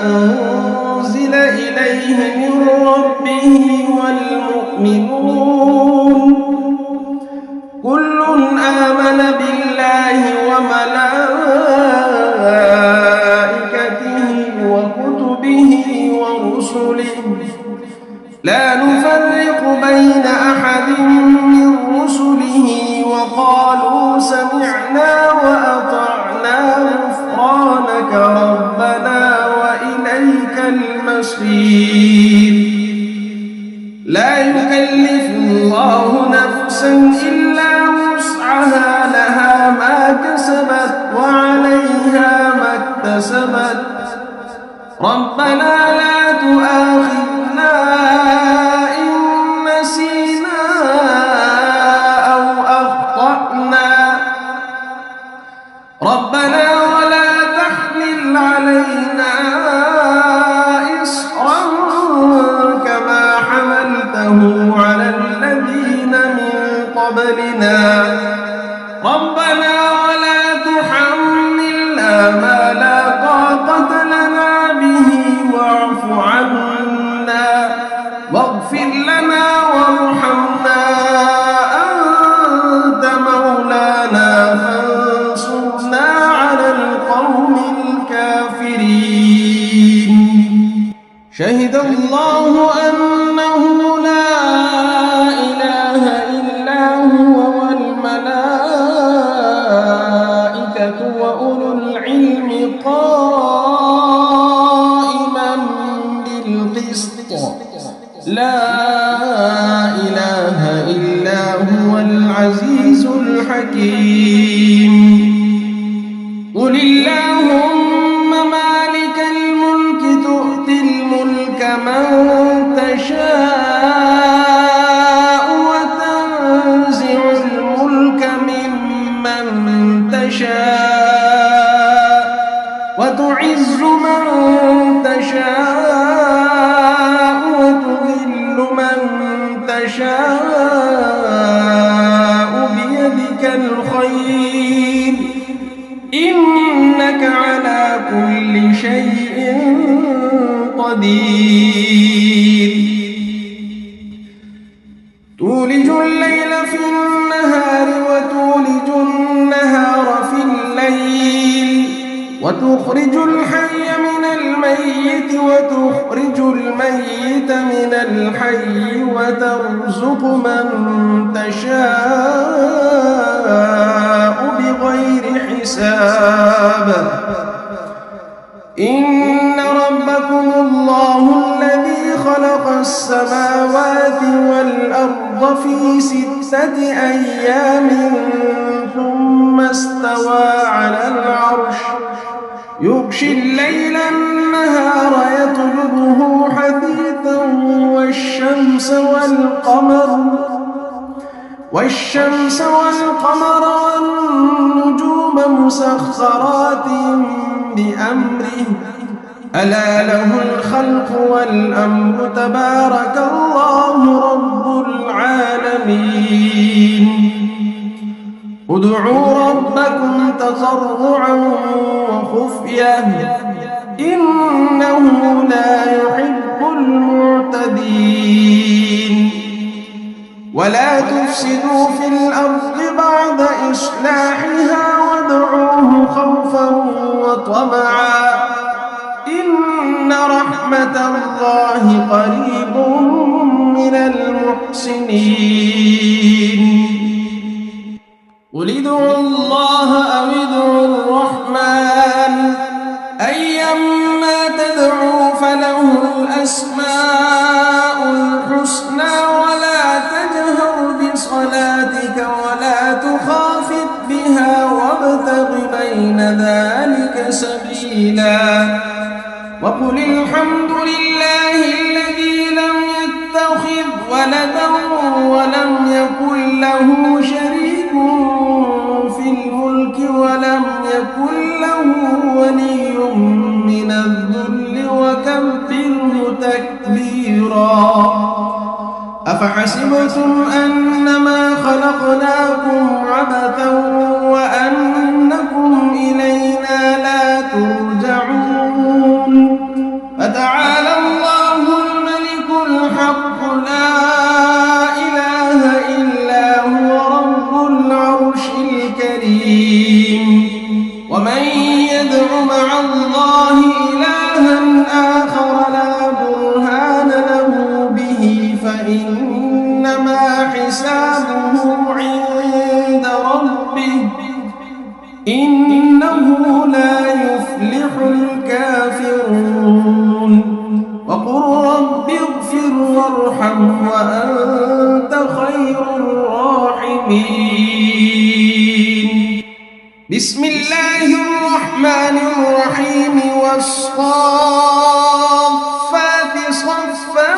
أنزل إليه من ربه والمؤمنون كل آمن بالله وملائكته وكتبه ورسله لا نفرق بين أحد من رسله، وقالوا سمعنا وأطعنا غفرانك ربنا وإليك المصير. لا يكلف الله نفسا إلا وسعها، لها ما كسبت وعليها ما اكتسبت. ربنا لا تؤاخذنا إن نسينا أو أخطأنا، ربنا ولا تحمل علينا إصرا كما حملته على الذين من قبلنا، ربنا ولا تحملنا ما لا طاقة لنا به واعف عنا واغفر لنا وارحمنا، أنت مولانا فانصرنا على القوم الكافرين. شهد الله أنه لا إله إلا هو والملائكة وأولو العلم قائما بالقسط، لا إله إلا هو العزيز الحكيم. قل اللهم مالك الملك تؤتي الملك من تشاء وتنزع الملك ممن تشاء وتعز من تشاء وتذل من تشاء بيدك الخير، إنك على كل شيء قدير. تولج الليل في النهار وتولج النهار في الليل، وتخرج الحي من الميت وتخرج الميت من الحي، وترزق من تشاء بغير حساب. إن ربكم الله الذي خلق السماوات والأرض في 6 أيام ثم استوى على العرش، يغشي الليل النهار يطلبه حثيثا والشمس والقمر والنجوم مسخرات بأمره، ألا له الخلق والأمر، تبارك الله رب العالمين. العالمين ادعوا ربكم تضرعا وخفية إنه لا يحب المعتدين ولا تفسدوا في الأرض بعد إصلاحها وادعوه خوفا وطمعا إن رحمة الله قريب من المحسنين قل ادعوا الله أو ادعوا الرحمن أيما تدعوا فله الأسماء الحسنى ولا تجهر بصلاتك ولا تخافت بها وابتغ بين ذلك سبيلا وقل الحمد لله الذي لم يتخذ ولدا ولم يكن له شريك في الملك ولم يكن له ولي من الذل وكبره تكبيرا أفحسبتم أنما خلقناكم عبثا وأنكم إلينا لا ترجعون فتعالى الله الملك الحق لا إله إلا هو رب العرش الكريم ومن يدع مع الله إلها آخر لا برهان له به فإنما حسابه عند ربه إنه لا يفلح الكافرون وقل رب اغفر وارحم وأنت خير الراحمين بسم الله الرحمن الرحيم والصافات صفا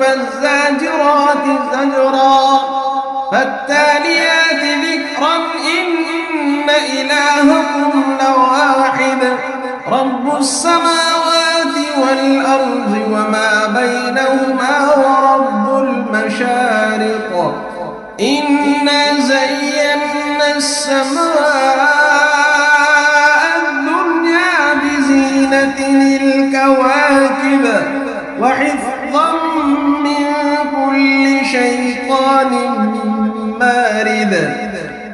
فالزاجرات زجرا فالتاليات ذكرا إن إلهكم لواحد رب السماوات والأرض وما بينهما ورب المشارق إنا زينا السماء الدنيا بزينة الكواكب وحفظا من كل شيطان مارد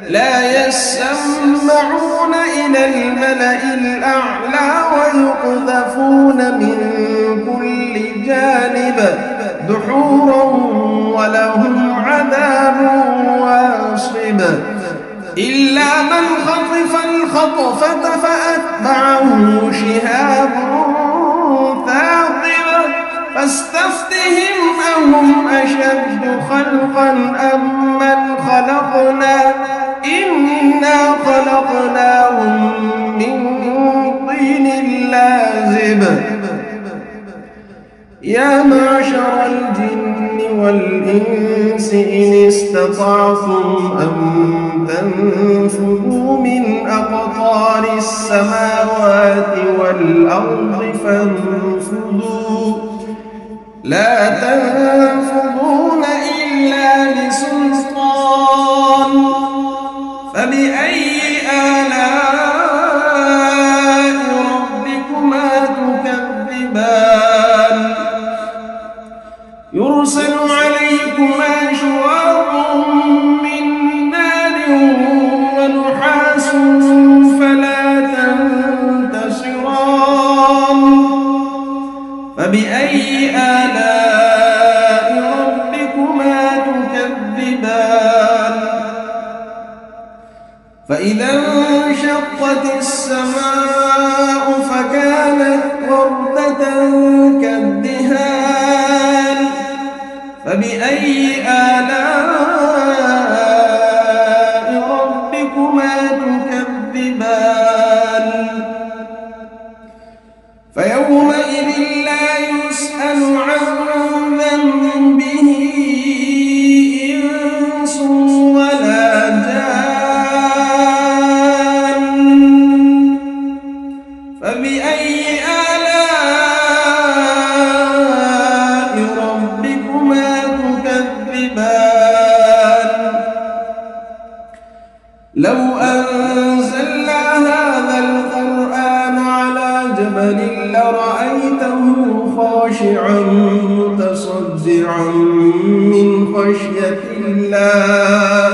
لا يسمعون إلى الملأ الأعلى ويقذفون من كل جانب دحورا ولهم عذاب واصب إلا من خطف الخطفة فأتبعه شهاب ثاقب فاستفتهم أهم أشد خلقا أم من خلقنا إنا خلقناهم من طين لازب يا معشر الجن والإنس إن استطعتم أن تنفذوا من أقطار السماوات والأرض فانفذوا لا تنفذون إلا بسلطان فبأي آلاء ربكما تكذبان يرسل عليكما شواظ من نار ونحاس فلا تنتصران فبأي آلاء ربكما تكذبان فإذا انشقت السماء فكانت وردة كالدهان فبأي آلاء ربكما تكذبان فيومئذ لا يسأل عن ذنبه إنس ولا جان فبأي آلاء ربكما تكذبان لو أنزلنا هذا القرآن على جبل لرأيته خاشعا متصدعا من خشية الله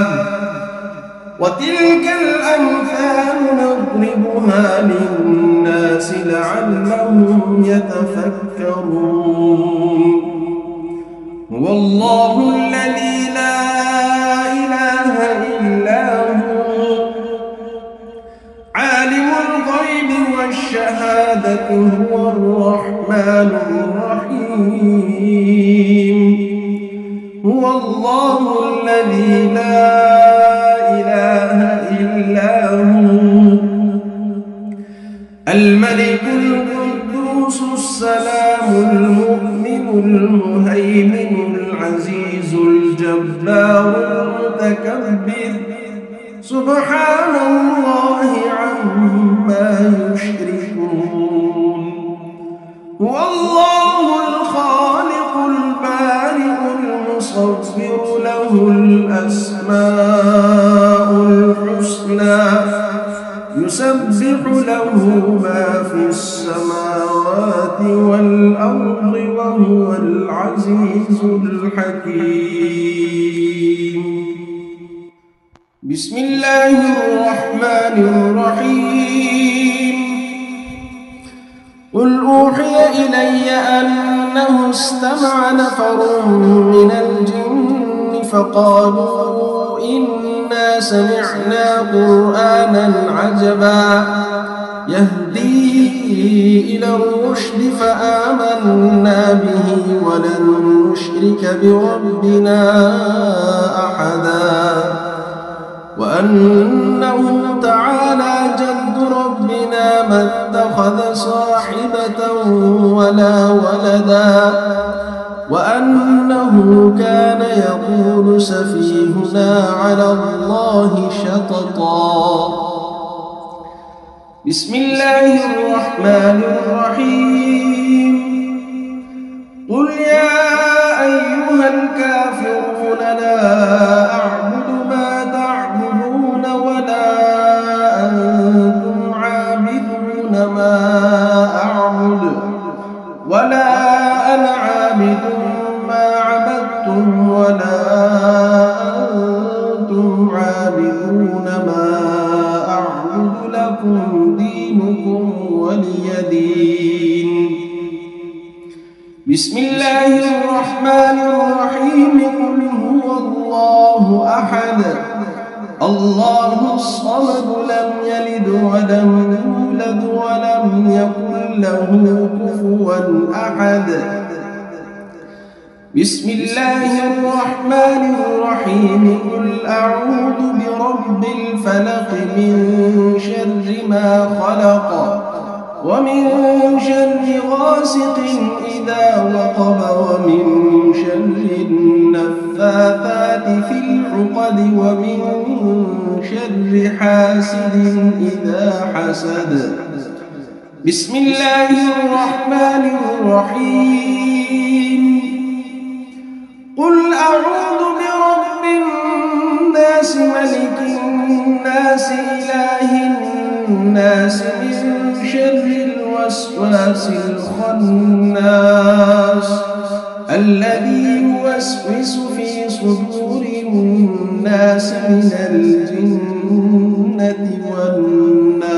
وتلك الأمثال نضربها للناس لعلهم يتفكرون هو الله الذي لا إله إلا هو عالم الغيب والشهادة هو الرحمن الرحيم هو الله الذي لا إله إلا هو الملك القدوس السلام المؤمن المهيمن العزيز الجبار المتكبر سبحان الله عما يشركون هو الله الخالق البارئ المصور له الأسماء الحسنى يسبح له ما في السماوات والأرض وهو العزيز الحكيم بسم الله الرحمن الرحيم قل أوحي إلي أنه استمع نفر من الجن فقالوا إنا سمعنا قرآنا عجبا يهدي إلى الرشد فآمنا به ولن نشرك بربنا أحدا وأنه تعالى جد ربنا ما اتخذ صاحبة ولا ولدا وأنه كان يقول سفيهنا على الله شططا بسم الله الرحمن الرحيم قل يا أيها الكافرون لا أعبد ما تعبدون ولا أنتم عابدون ما أعبد ولا أنا عابد ما عبدتم ولا أنتم عابدون ما أعبد لكم دينكم ولي دين بسم الله الرحمن الرحيم قل هو الله أحد الله الصمد لم يلد ولم يولد ولم يكن له كفوا أحد بسم الله الرحمن الرحيم قل أعوذ برب الفلق من شر ما خلق ومن شر غاسق إذا وقب ومن شر النفاثات في العقد ومن شر حاسد إذا حسد بسم الله الرحمن الرحيم قل أعوذ برب الناس ملك الناس إله الناس من شر الوسواس الخناس الذي يوسوس في صدور الناس من الجنة والناس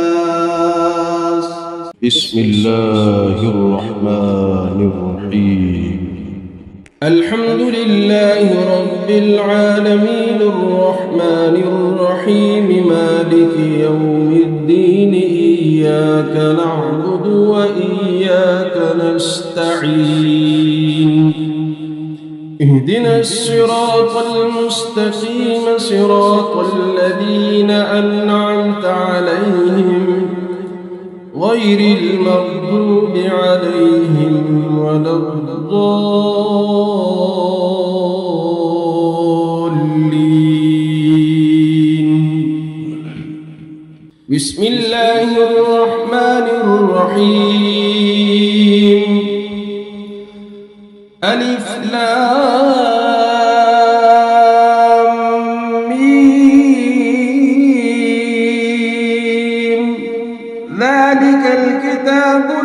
بسم الله الرحمن الرحيم الحمد لله رب العالمين الرحمن الرحيم مالك يوم الدين إياك نعبد وإياك نستعين اهدنا الصراط المستقيم صراط الذين أنعمت عليهم غير المغضوب عليهم ولا الضالين بسم الله الرحمن الرحيم ألف لام ميم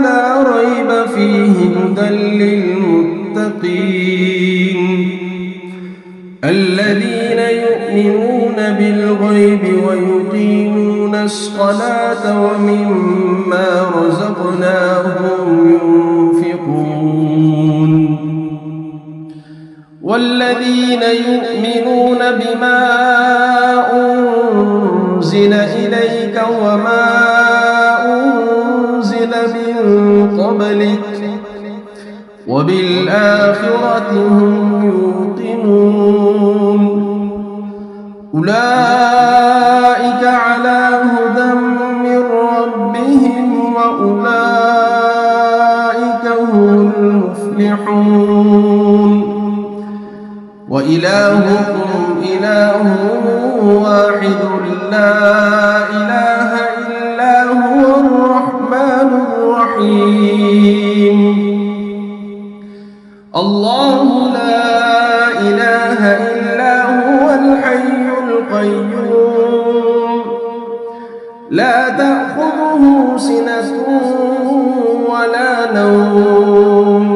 لا ريب فيه هدى للمتقين الذين يؤمنون بالغيب ويقيمون الصلاة ومما رزقناهم ينفقون والذين يؤمنون بما أنزل إليك وما أنزل من قبلك وبالآخرة هم يوقنون أولئك على هدى من ربهم وأولئك هم المفلحون وإلهكم إله واحد لا إله إلا هو الرحمن الرحيم الله لا إله إلا هو الحي القيوم لا تأخذه سنة ولا نوم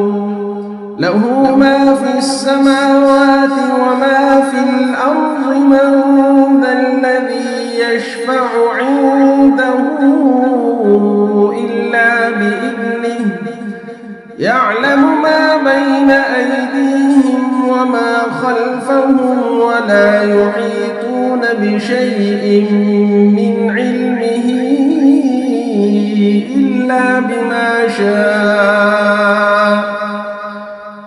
له ما في السماوات وما في الأرض من ذا الذي يشفع عنده إلا بإذنه يعلم ما بين أيديهم وما خلفهم ولا يحيطون بشيء من علمه إلا بما شاء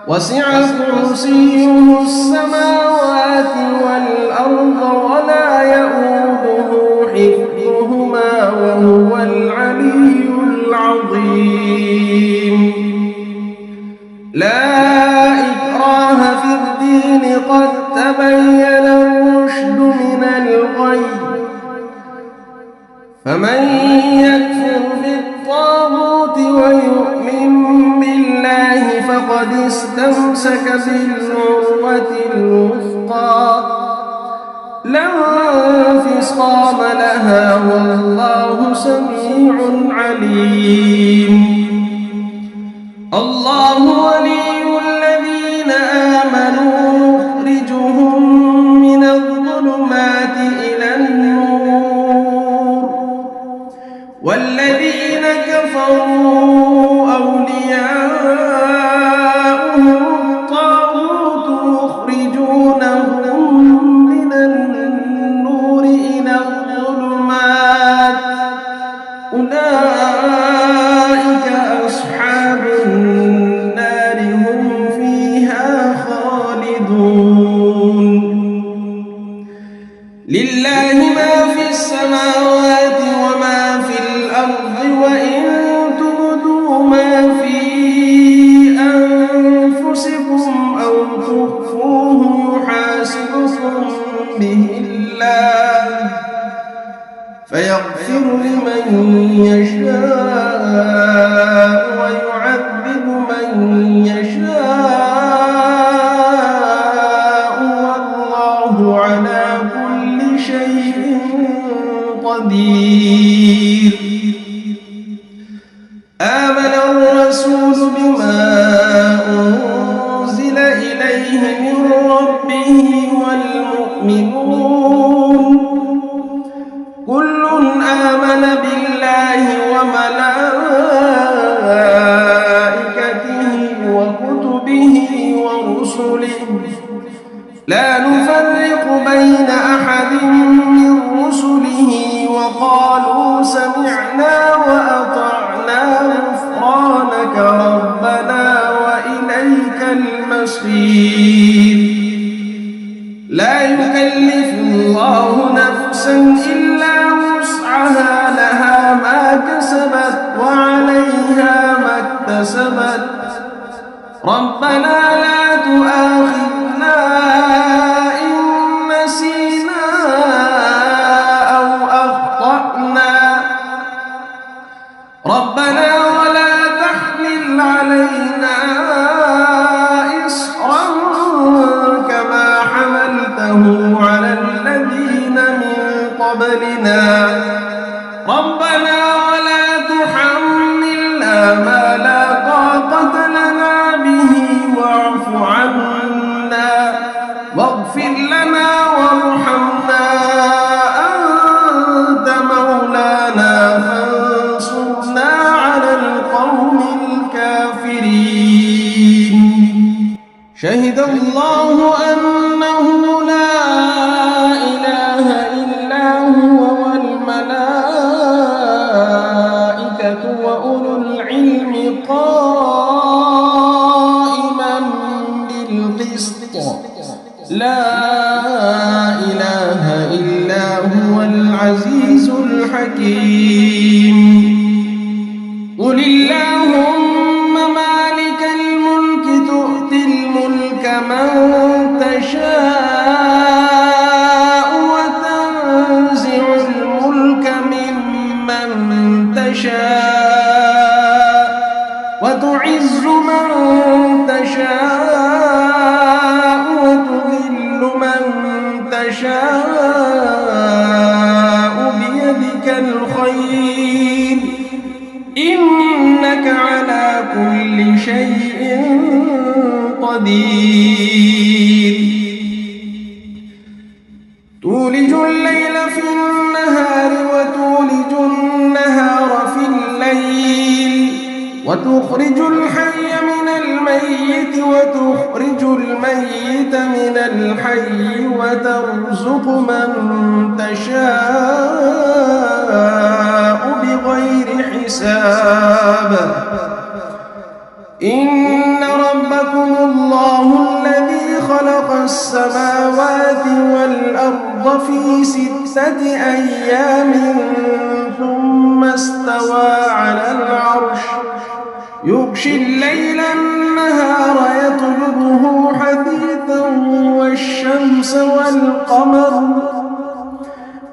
وسع كرسيه السماوات والأرض ولا يؤوده حفظهما وهو العلي العظيم لا إكراه في الدين قد تبين الرشد من الغي فمن يكفر بالطاغوت ويؤمن بالله فقد استمسك بالعروة الوثقى لا انفصام لها والله سميع عليم الله ولي الذين آمنوا يخرجهم من الظلمات إلى النور والذين كفروا أولياؤهم الطاغوت يخرجونهم من النور إلى الظلمات أولئك أصحاب النار هم فيها خالدون لله ما في السماوات وما في الأرض وإن تبدوا ما في أنفسكم أو تخفوه يحاسبكم به الله فيغفر لمن يشاء ويعذب من يشاء والله على كل شيء قدير آمن الرسول بما أنزل إليه من ربه والمؤمنون كل آمن بالله وملائكته وكتبه ورسله لا نفرق بين أحد من رسله وقالوا سمعنا وأطعنا غفرانك ربنا وإليك المصير لا يكلف الله نفسا إلا وسعها لها ما كسبت وعليها ما اكتسبت ربنا لا تؤاخذنا إن نسينا أو أخطأنا ربنا ولا تحمل علينا إصرا كما حملته على الذين من قبلنا ربنا ولا تحملنا ما لا طاقة لنا به واعف عنا واغفر لنا وارحمنا أنت مولانا فانصرنا على القوم الكافرين. شهد الله أنه لا إله إلا هو والملائكة وأولو العلم قائما بالقسط لا إله إلا هو العزيز الحكيم. قل اللهم مالك الملك تؤتي الملك من تشاء وتنزع الملك ممن تشاء وتعز من تشاء وتذل من تشاء بيدك الخير إنك على كل شيء قدير. تولج الليل في النهار وتولج النهار في الليل وتخرج الحي من الميت وتخرج الميت من الحي وترزق من تشاء بغير حساب. إن ربكم الله الذي خلق السماوات والأرض في 6 أيام ثم استوى على العرش يغشي الليل النهار يطلبه حثيثا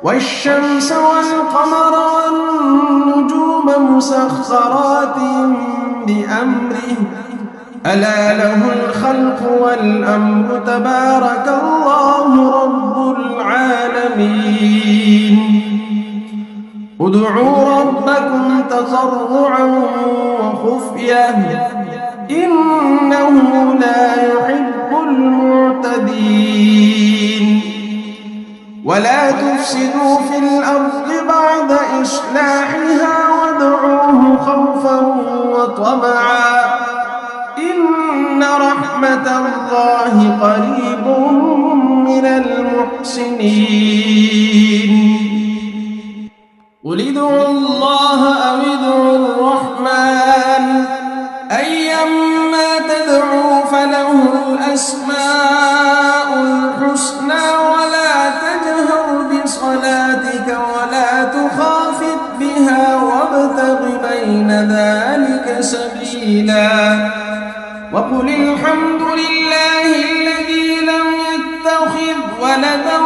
والشمس والقمر والنجوم مسخرات بأمره ألا له الخلق والأمر تبارك الله رب العالمين. ادعوا ربكم تضرعا وخفية إنه لا يحب المعتدين. ولا تفسدوا في الأرض بعد إصلاحها وادعوه خوفا وطمعا إن رحمة الله قريب من المحسنين. قل ادعوا الله أو ادعوا الرحمن أيما تدعوا فله الأسماء الحسنى ولا تجهر بصلاتك ولا تخافت بها وابتغ بين ذلك سبيلا. وقل الحمد لله الذي لم يتخذ ولدا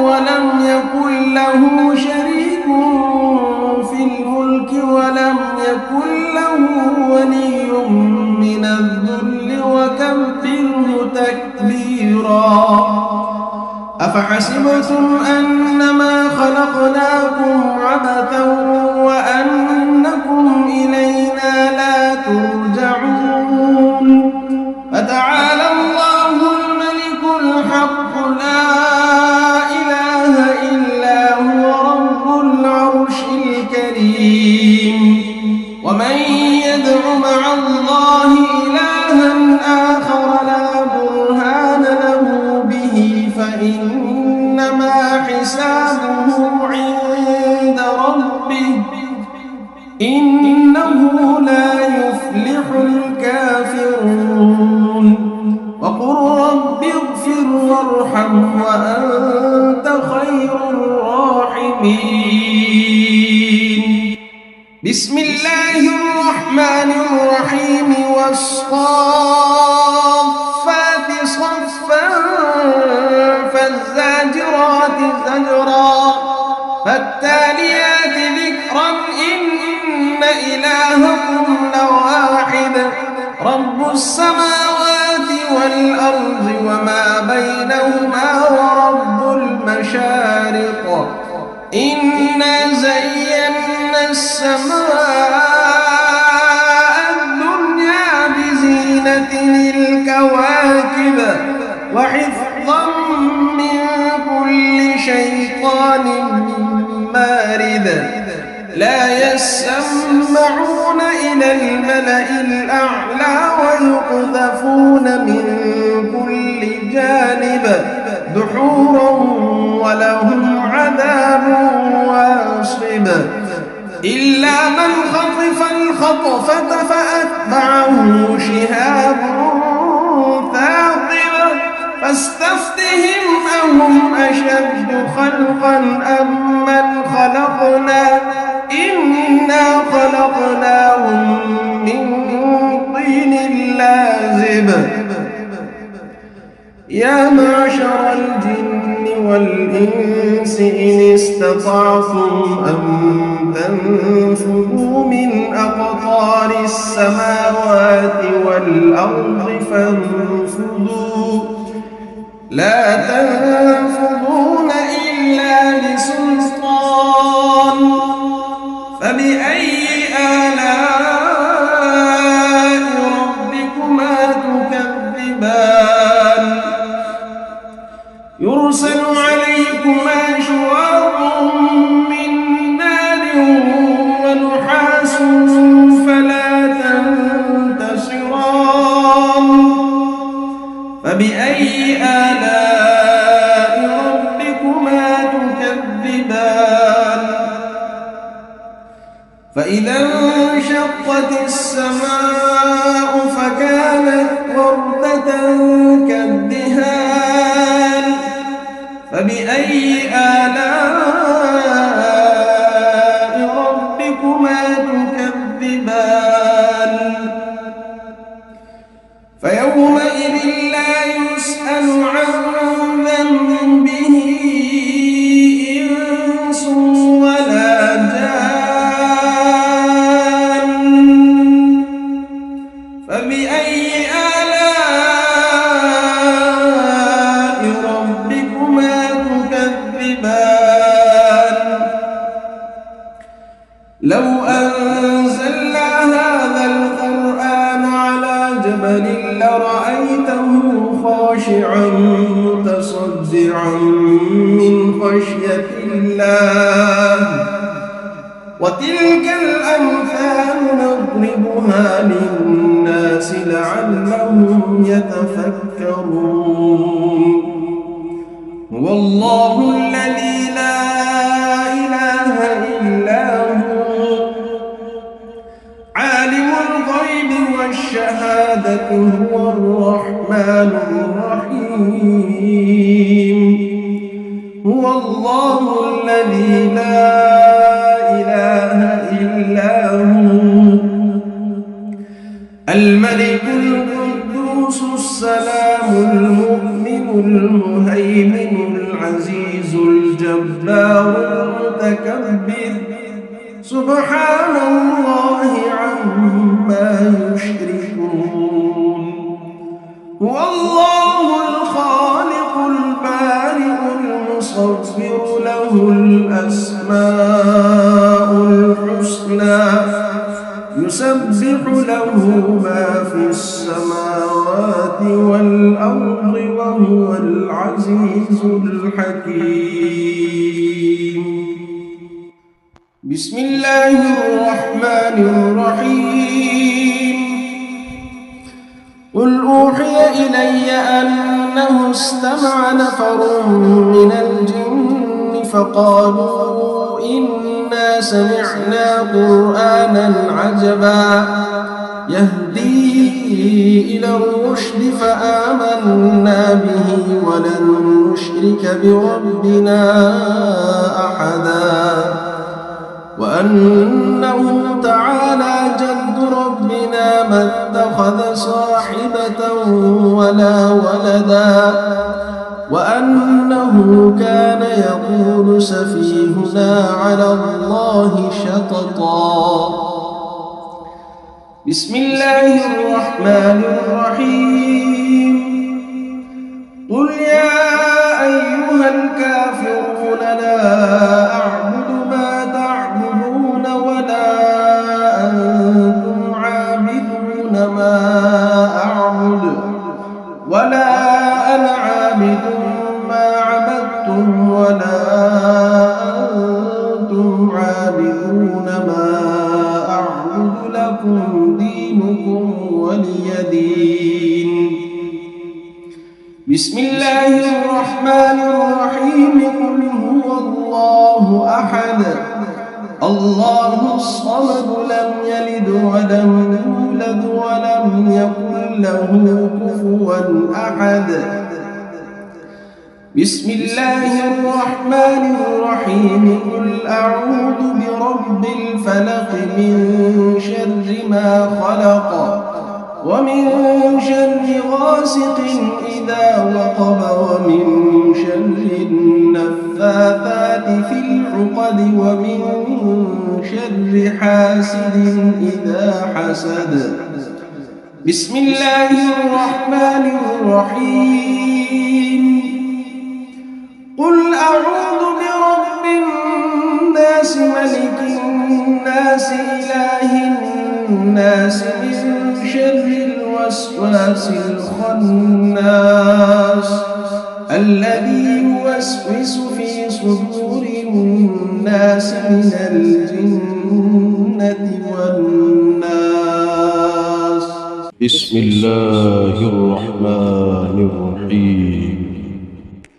ولم يكن له شريك في الملك ولم يكن له ولي من الذل وكبره تكبيرا. أفحسبتم أنما خلقناكم عبثا وأنكم إلينا لا ترجعون. فتعالى الله الملك الحق لا إله إلا هو رب العرش الكريم. ومن يدع مع الله إلها آخر لا برهان له به فإنما حسابه عند ربه إنه لا يفلح الكافرون. وقل رب اغفر وارحم وأنت خير الراحمين. بسم الله الرحمن الرحيم والصافات صفا فالزاجرات زجرا فالتاليات ذكرا إن إلهكم لواحد رب السماوات والأرض وما بينهما ورب المشارق إنا زينا السماء وزينة الكواكب وحفظا من كل شيطان مارد لا يسمعون إلى الملأ الأعلى ويقذفون من كل جانب دحورا ولهم عذاب واصب إلا من خطف الخطفة فأتبعه شهاب ثاقب فاستفتهم أهم أشد خلقا أم من خلقنا إنا خلقناهم من طين لازب يا معشر الجن والإنس إن استطعتم أن تنفذوا من أقطار السماوات والأرض فانفذوا لا تنفذون إلا بسلطان فبأي آلاء ربكما تكذبان يرسل عليكما شواظ من نار ونحاس فلا تنتصران فبأي آلاء ربكما تكذبان فإذا انشقت السماء فكانت وردة كالدهان فبأي آلاء ربكما تكذبان فيومئذ لا يسأل عن ذنبه إنس ولا جان فبأي آلاء ربكما تكذبان لو أنزلنا هذا القرآن على جبل لرأيته خاشعا متصدعا من خشية الله وتلك الأمثال نضربها للناس لعلهم يتفكرون هو الله الذي لا إله إلا هو عالم الغيب والشهادة هو الرحمن الرحيم هو الله الذي لا إله إلا هو الملك القدوس السلام المؤمن المهيمن العزيز الجبار المتكبر سبحان الله عما يشركون هو الله الخالق البارئ المصور له الأسماء الحسنى يسبح له ما في السماوات والأرض وهو العزيز الحكيم بسم الله الرحمن الرحيم قل أوحي إلي أنه استمع نفر من الجن فقالوا إنا سمعنا قرآنا عجبا يهدي إلى الرشد فآمنا به ولن نشرك بربنا أحدا وأنه تعالى جد ربنا ما اتخذ صاحبة ولا ولدا وأنه كان يقول سفيهنا على الله شططا بسم الله الرحمن الرحيم قل يا أيها الكافرون لا أعبد ما تعبدون ولا أنتم عابدون ما أعبد الله أحد الله الصمد لم يلد ولم يولد ولم يكن له كفوا أحد بسم الله الرحمن الرحيم قل أعوذ برب الفلق من شر ما خلق ومن شر غاسق إذا وقب ومن شر النفاثات في العقد ومن شر حاسد إذا حسد بسم الله الرحمن الرحيم قل أعوذ برب الناس ملك الناس إله الناس من شر الوسواس الخناس الذي يوسوس في صدور الناس من الجنة والناس بسم الله الرحمن الرحيم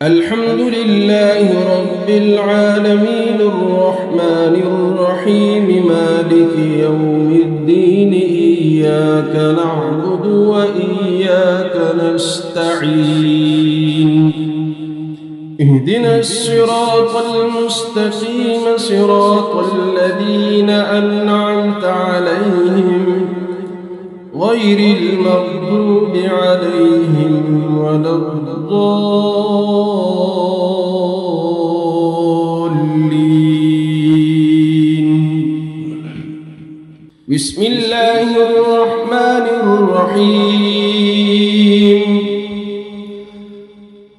الحمد لله رب العالمين الرحمن الرحيم مالك يوم الدين إياك نعبد وإياك نستعين اهدنا الصراط المستقيم صراط الذين أنعمت عليهم غير المغضوب عليهم ولا الضالين بسم الله الرحمن الرحيم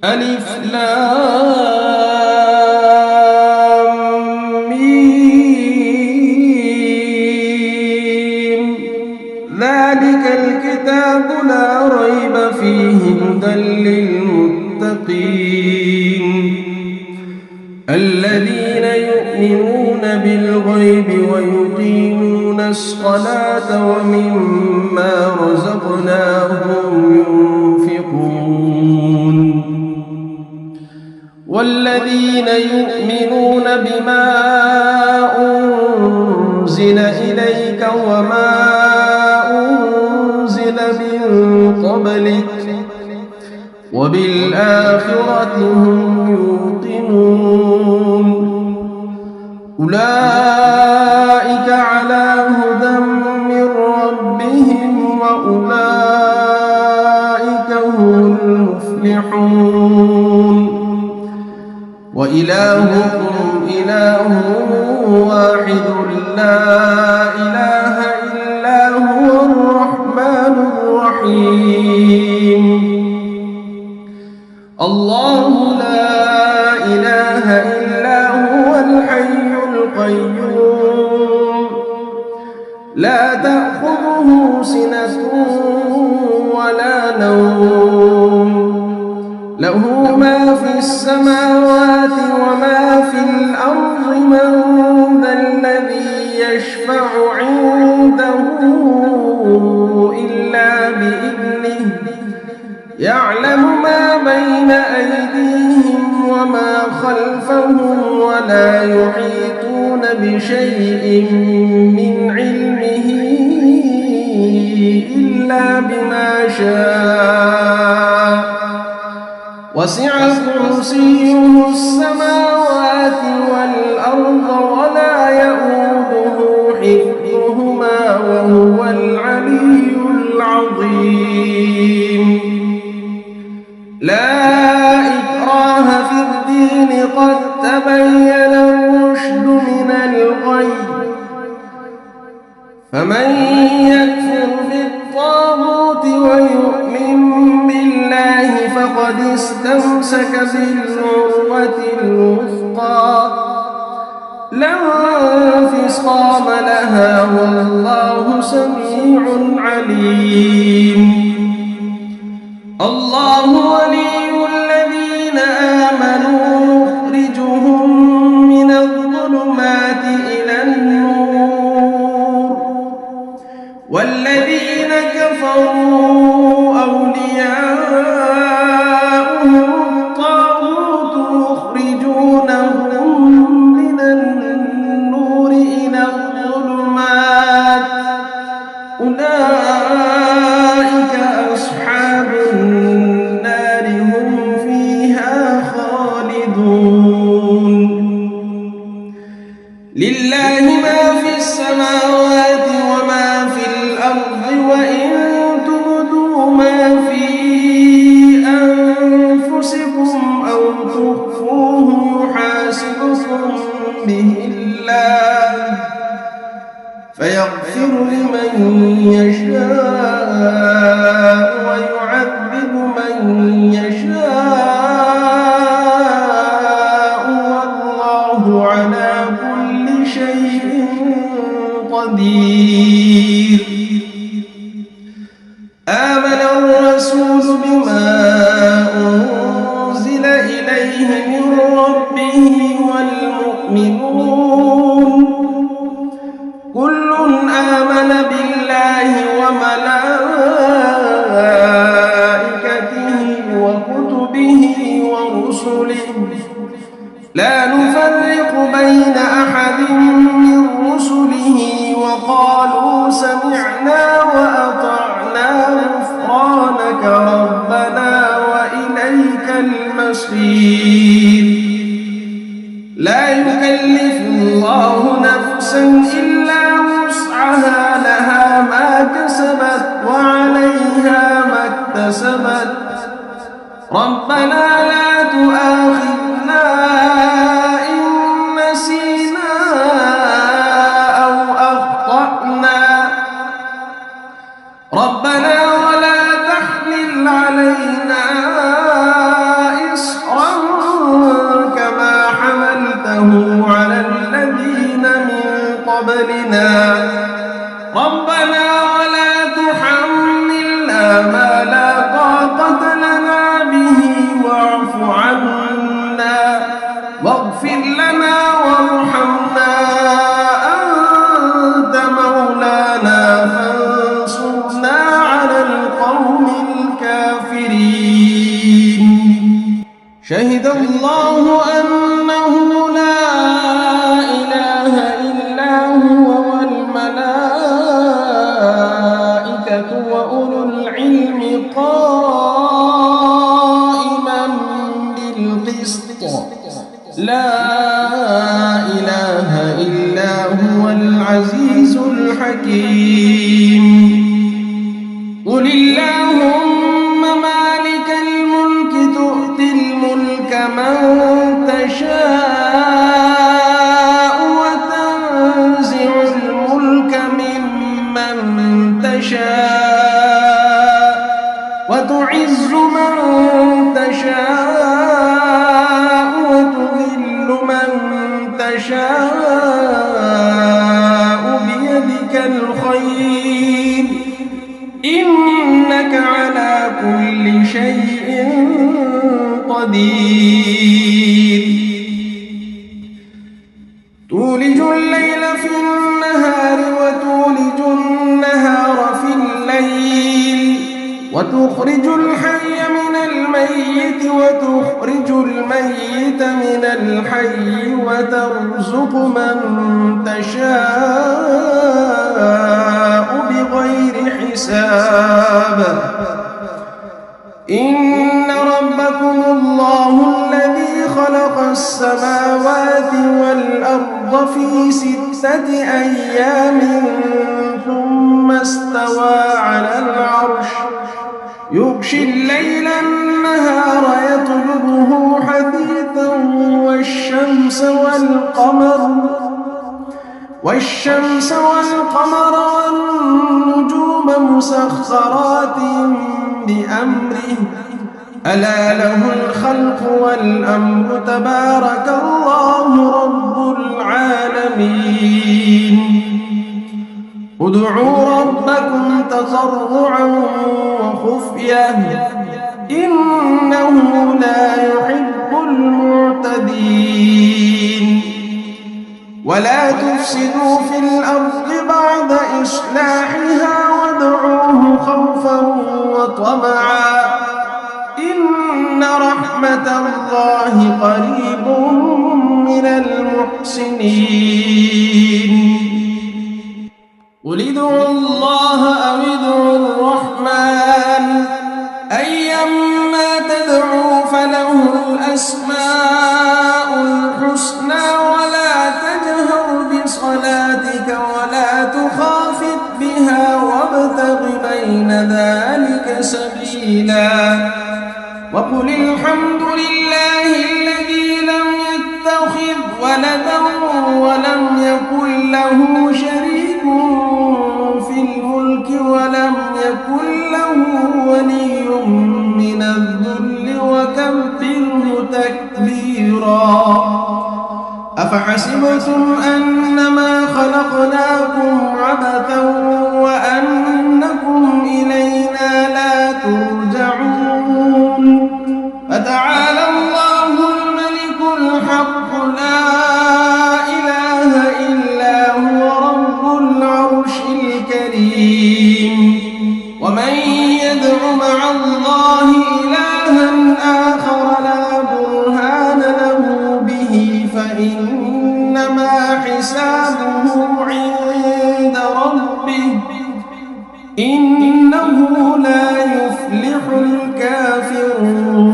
ألف لام ميم ذلك الكتاب لا ريب فيه هدى للمتقين الذين يؤمنون بالغيب ويقيمون الصلاة ومما رزقناهم ينفقون والذين يؤمنون بما أنزل إليك وما أنزل من قبلك وبالآخرة هم يوقنون أولئك على هدى من ربهم وأولئك هم المفلحون وإلهكم إله واحد لا إله إلا هو الرحمن الرحيم الله لا إله إلا هو الحي القيوم لا تأخذه سنة ولا نوم له ما في السماوات وما في الأرض من ذا الذي يشفع عنده إلا بإذنه يعلم ما بين أيديهم وما خلفهم ولا يحيطون بشيء من علمه إلا بما شاء وسع كرسيه السماوات والأرض ولا يؤوده حفظهما وهو العلي العظيم لا إكراه في الدين قد تبين الرشد من الغي فمن يكفر بالطاغوت ويؤمن بالله فقد استمسك بالعروة الوثقى لا انفصام لها والله سميع عليم الله ولي الذين آمنوا يخرجهم من الظلمات إلى النور والذين كفروا أولياؤهم الطاغوت يخرجونهم لله ما في السماوات وما في الأرض وإن تبدوا ما في أنفسكم أو تخفوه يحاسبكم به الله فيغفر لمن يشاء ويعذب من يشاء والله على كل شيء قدير. آمن الرسول بما أنزل إليه من ربه والمؤمنون كل آمن بالله وملائكته وكتبه ورسله لا نفرق بين أحد من رسله وقالوا سمعنا وأطعنا غفرانك ربنا وإليك المصير. لا يكلف الله نفسا إلا وسعها لها ما كسبت وعليها ما اكتسبت ربنا لا تؤاخذنا إن نسينا أو أخطأنا ربنا ولا تحمل علينا إصرا كما حملته على الذين من قبلنا ربنا ولا تحملنا ما لا طاقة لنا به واعف عنا واغفر لنا وارحمنا أنت مولانا فانصرنا على القوم الكافرين. شهد الله أنه لا إله إلا هو والملائكة وأولو العلم قائما بالقسط لا إله إلا هو العزيز الحكيم. قل اللهم مالك الملك تؤتي الملك من تشاء وتنزع الملك ممن تشاء وتعز من تشاء وتذل من تشاء بيدك الخير إنك على كل شيء قدير. تولج الليل في النهار وتولج النهار في الليل وتخرج الحي من الميت وتخرج الميت من الحي وترزق من تشاء بغير حساب. إن ربكم الله الذي خلق السماوات والأرض في 6 أيام ثم استوى على العرش يغشي الليل النهار يطلبه حثيثا والشمس والقمر والنجوم مسخرات بأمره ألا له الخلق والأمر تبارك الله رب العالمين. ادعوا ربكم تضرعا وخفية إنه لا يحب المعتدين. ولا تفسدوا في الأرض بعد إصلاحها وادعوه خوفا وطمعا إن رحمة الله قريب من المحسنين. قل ادعوا الله أو ادعوا الرحمن أيما تدعوا فله الأسماء الحسنى ولا تجهر ولم يكن له شريك في الملك ولم يكن له ولي من الذل وكبره تكبيرا. أفحسبتم أنما خلقناكم عبثا وأنكم إلينا لا ترجعون. فتعالى الله الملك الحق لا إله إلا هو رب العرش الكريم. ومن يدع مع الله إلها آخر لا برهان له به فإنما حسابه عند ربه إنه لا يفلح الكافرون.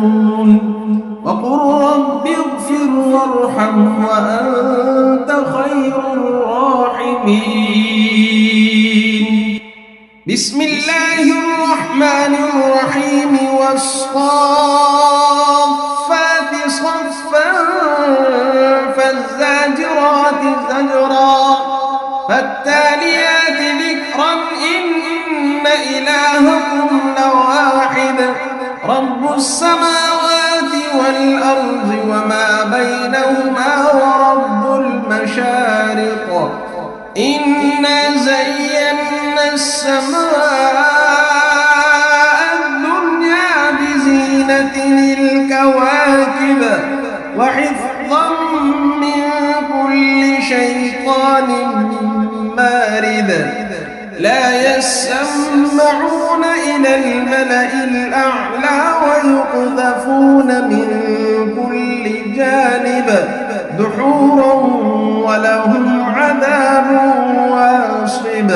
وقل رب اغفر وارحم وأنت خير الراحمين. بسم الله الرحمن الرحيم. والصافات صفا فالزاجرات زجرا فالتاليات ذكرا إن إلهكم لواحد رب السماوات والأرض وما بينهما ورب المشارق. إنا زينا السماء الدنيا بزينة الكواكب وحفظا من كل شيطان مارد. لا يسمعون إلى الملأ الأعلى ويقذفون من كل جانب دحورا ولهم عذاب واصب.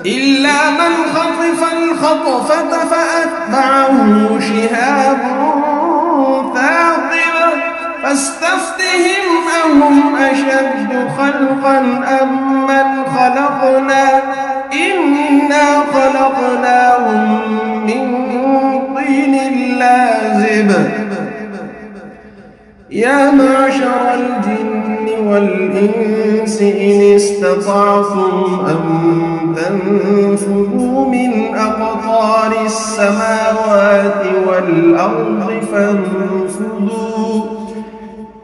إلا من خطف الخطفة فأتبعه شهاب ثاقب. فاستفتهم أهم أشد خلقا أم من خلقنا إنا خلقناهم من طين لازب. يا معشر الجن والإنس إن استطعتم أن تنفذوا من أقطار السماوات والأرض فانفذوا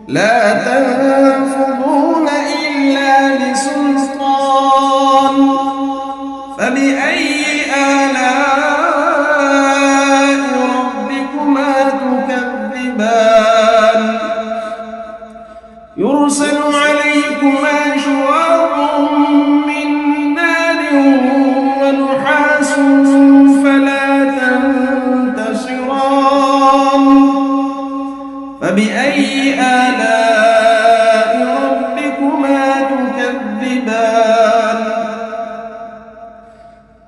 لا تنفذون إلا بسلطان. فبأي آلاء ربكما تكذبان. يرسل عليكما شواظ من نار ونحاس فلا تنتصران. فبأي آلاء ربكما تكذبان.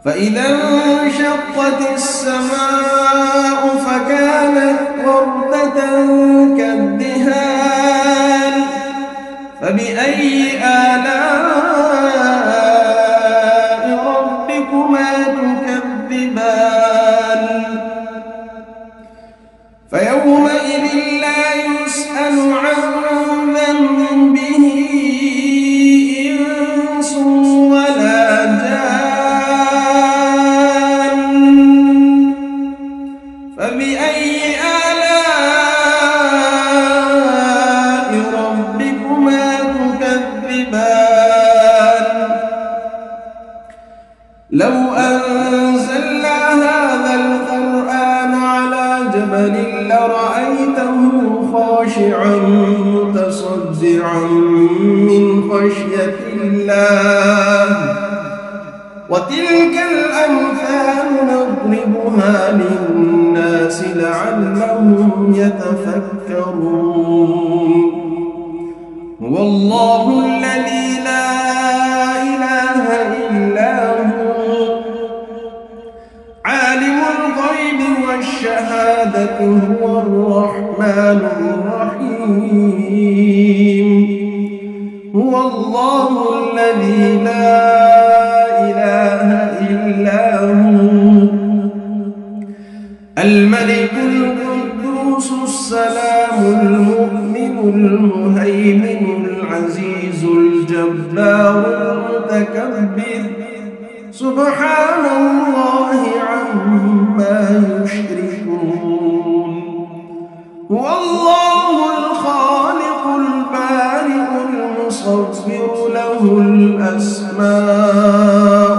فإذا انشقت السماء فكانت وردة كالدهان. فبأي آلاء ربكما تكذبان. فيومئذ لا يسأل عن ذنبه إنس ولا جان. فبأي آلاء ربكما تكذبان. لو أنزلنا هذا القرآن على جبل لرأيته خاشعا متصدعا من خشية الله. وتلك الأمثال نضربها للناس لعلهم يتفكرون. هو الله الذي لا إله إلا هو عالم الغيب والشهادة هو الرحمن الرحيم. هو الله الذي لا إله إلا هو الملك القدوس السلام المؤمن المهيمن العزيز الجبار المتكبر سبحان الله عما يشركون هو الله الخالق البارئ المصور له الأسماء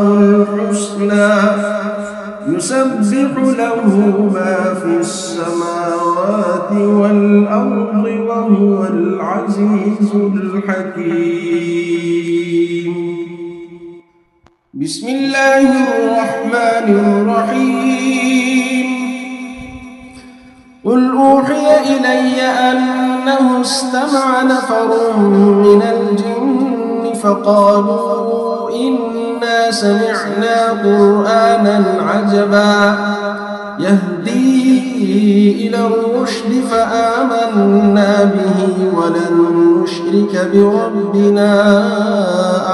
الحسنى يسبح له ما في السماوات والأرض وهو العزيز الحكيم بسم الله الرحمن الرحيم قل أوحي إلي أنه استمع نفر من الجن فقالوا إنا سمعنا قرآنا عجبا يهدي إلى الرشد فآمنا به ولن نشرك بربنا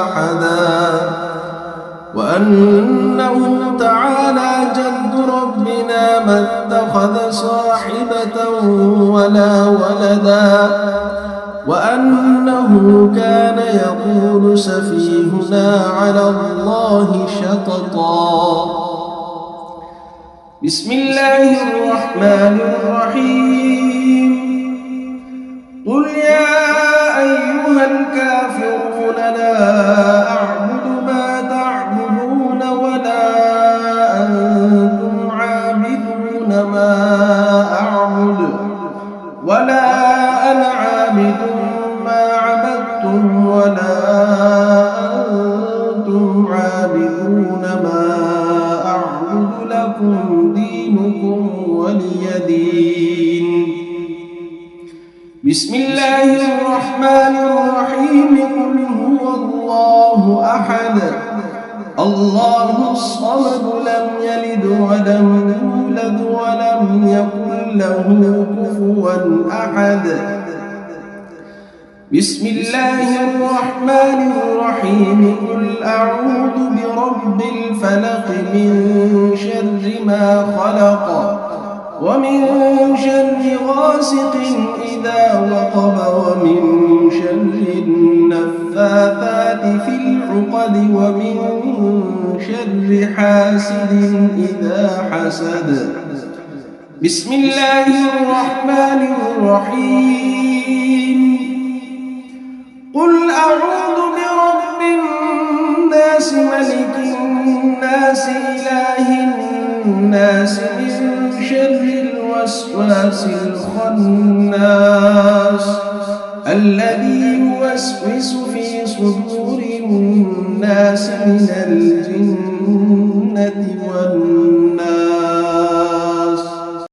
أحدا وأنه تعالى جد ربنا ما اتخذ صاحبة ولا ولدا وأنه كان يقول سفيهنا على الله شططا بسم الله الرحمن الرحيم قل يا أيها الكافرون لا أعبد ما تعبدون ولا أنتم عابدون ما أعبد ولا أنا عابد ما عبدتم ولا أنتم عابدون ما أعبد لكم دينكم ولي دين بسم الله الرحمن الرحيم قل هو الله أحد الله الصمد لم يلد ولم يولد ولم يكن له كفوا أحد بسم الله الرحمن الرحيم قل أعوذ برب الفلق من شر ما خلق ومن شر غاسق إذا وقب ومن شر النفاثات في العقد ومن شر حاسد إذا حسد بسم الله الرحمن الرحيم قل أعوذ برب الناس ملك الناس إله الناس من شر الوسواس الخناس الذي يوسوس في صدور الناس من الجنة والناس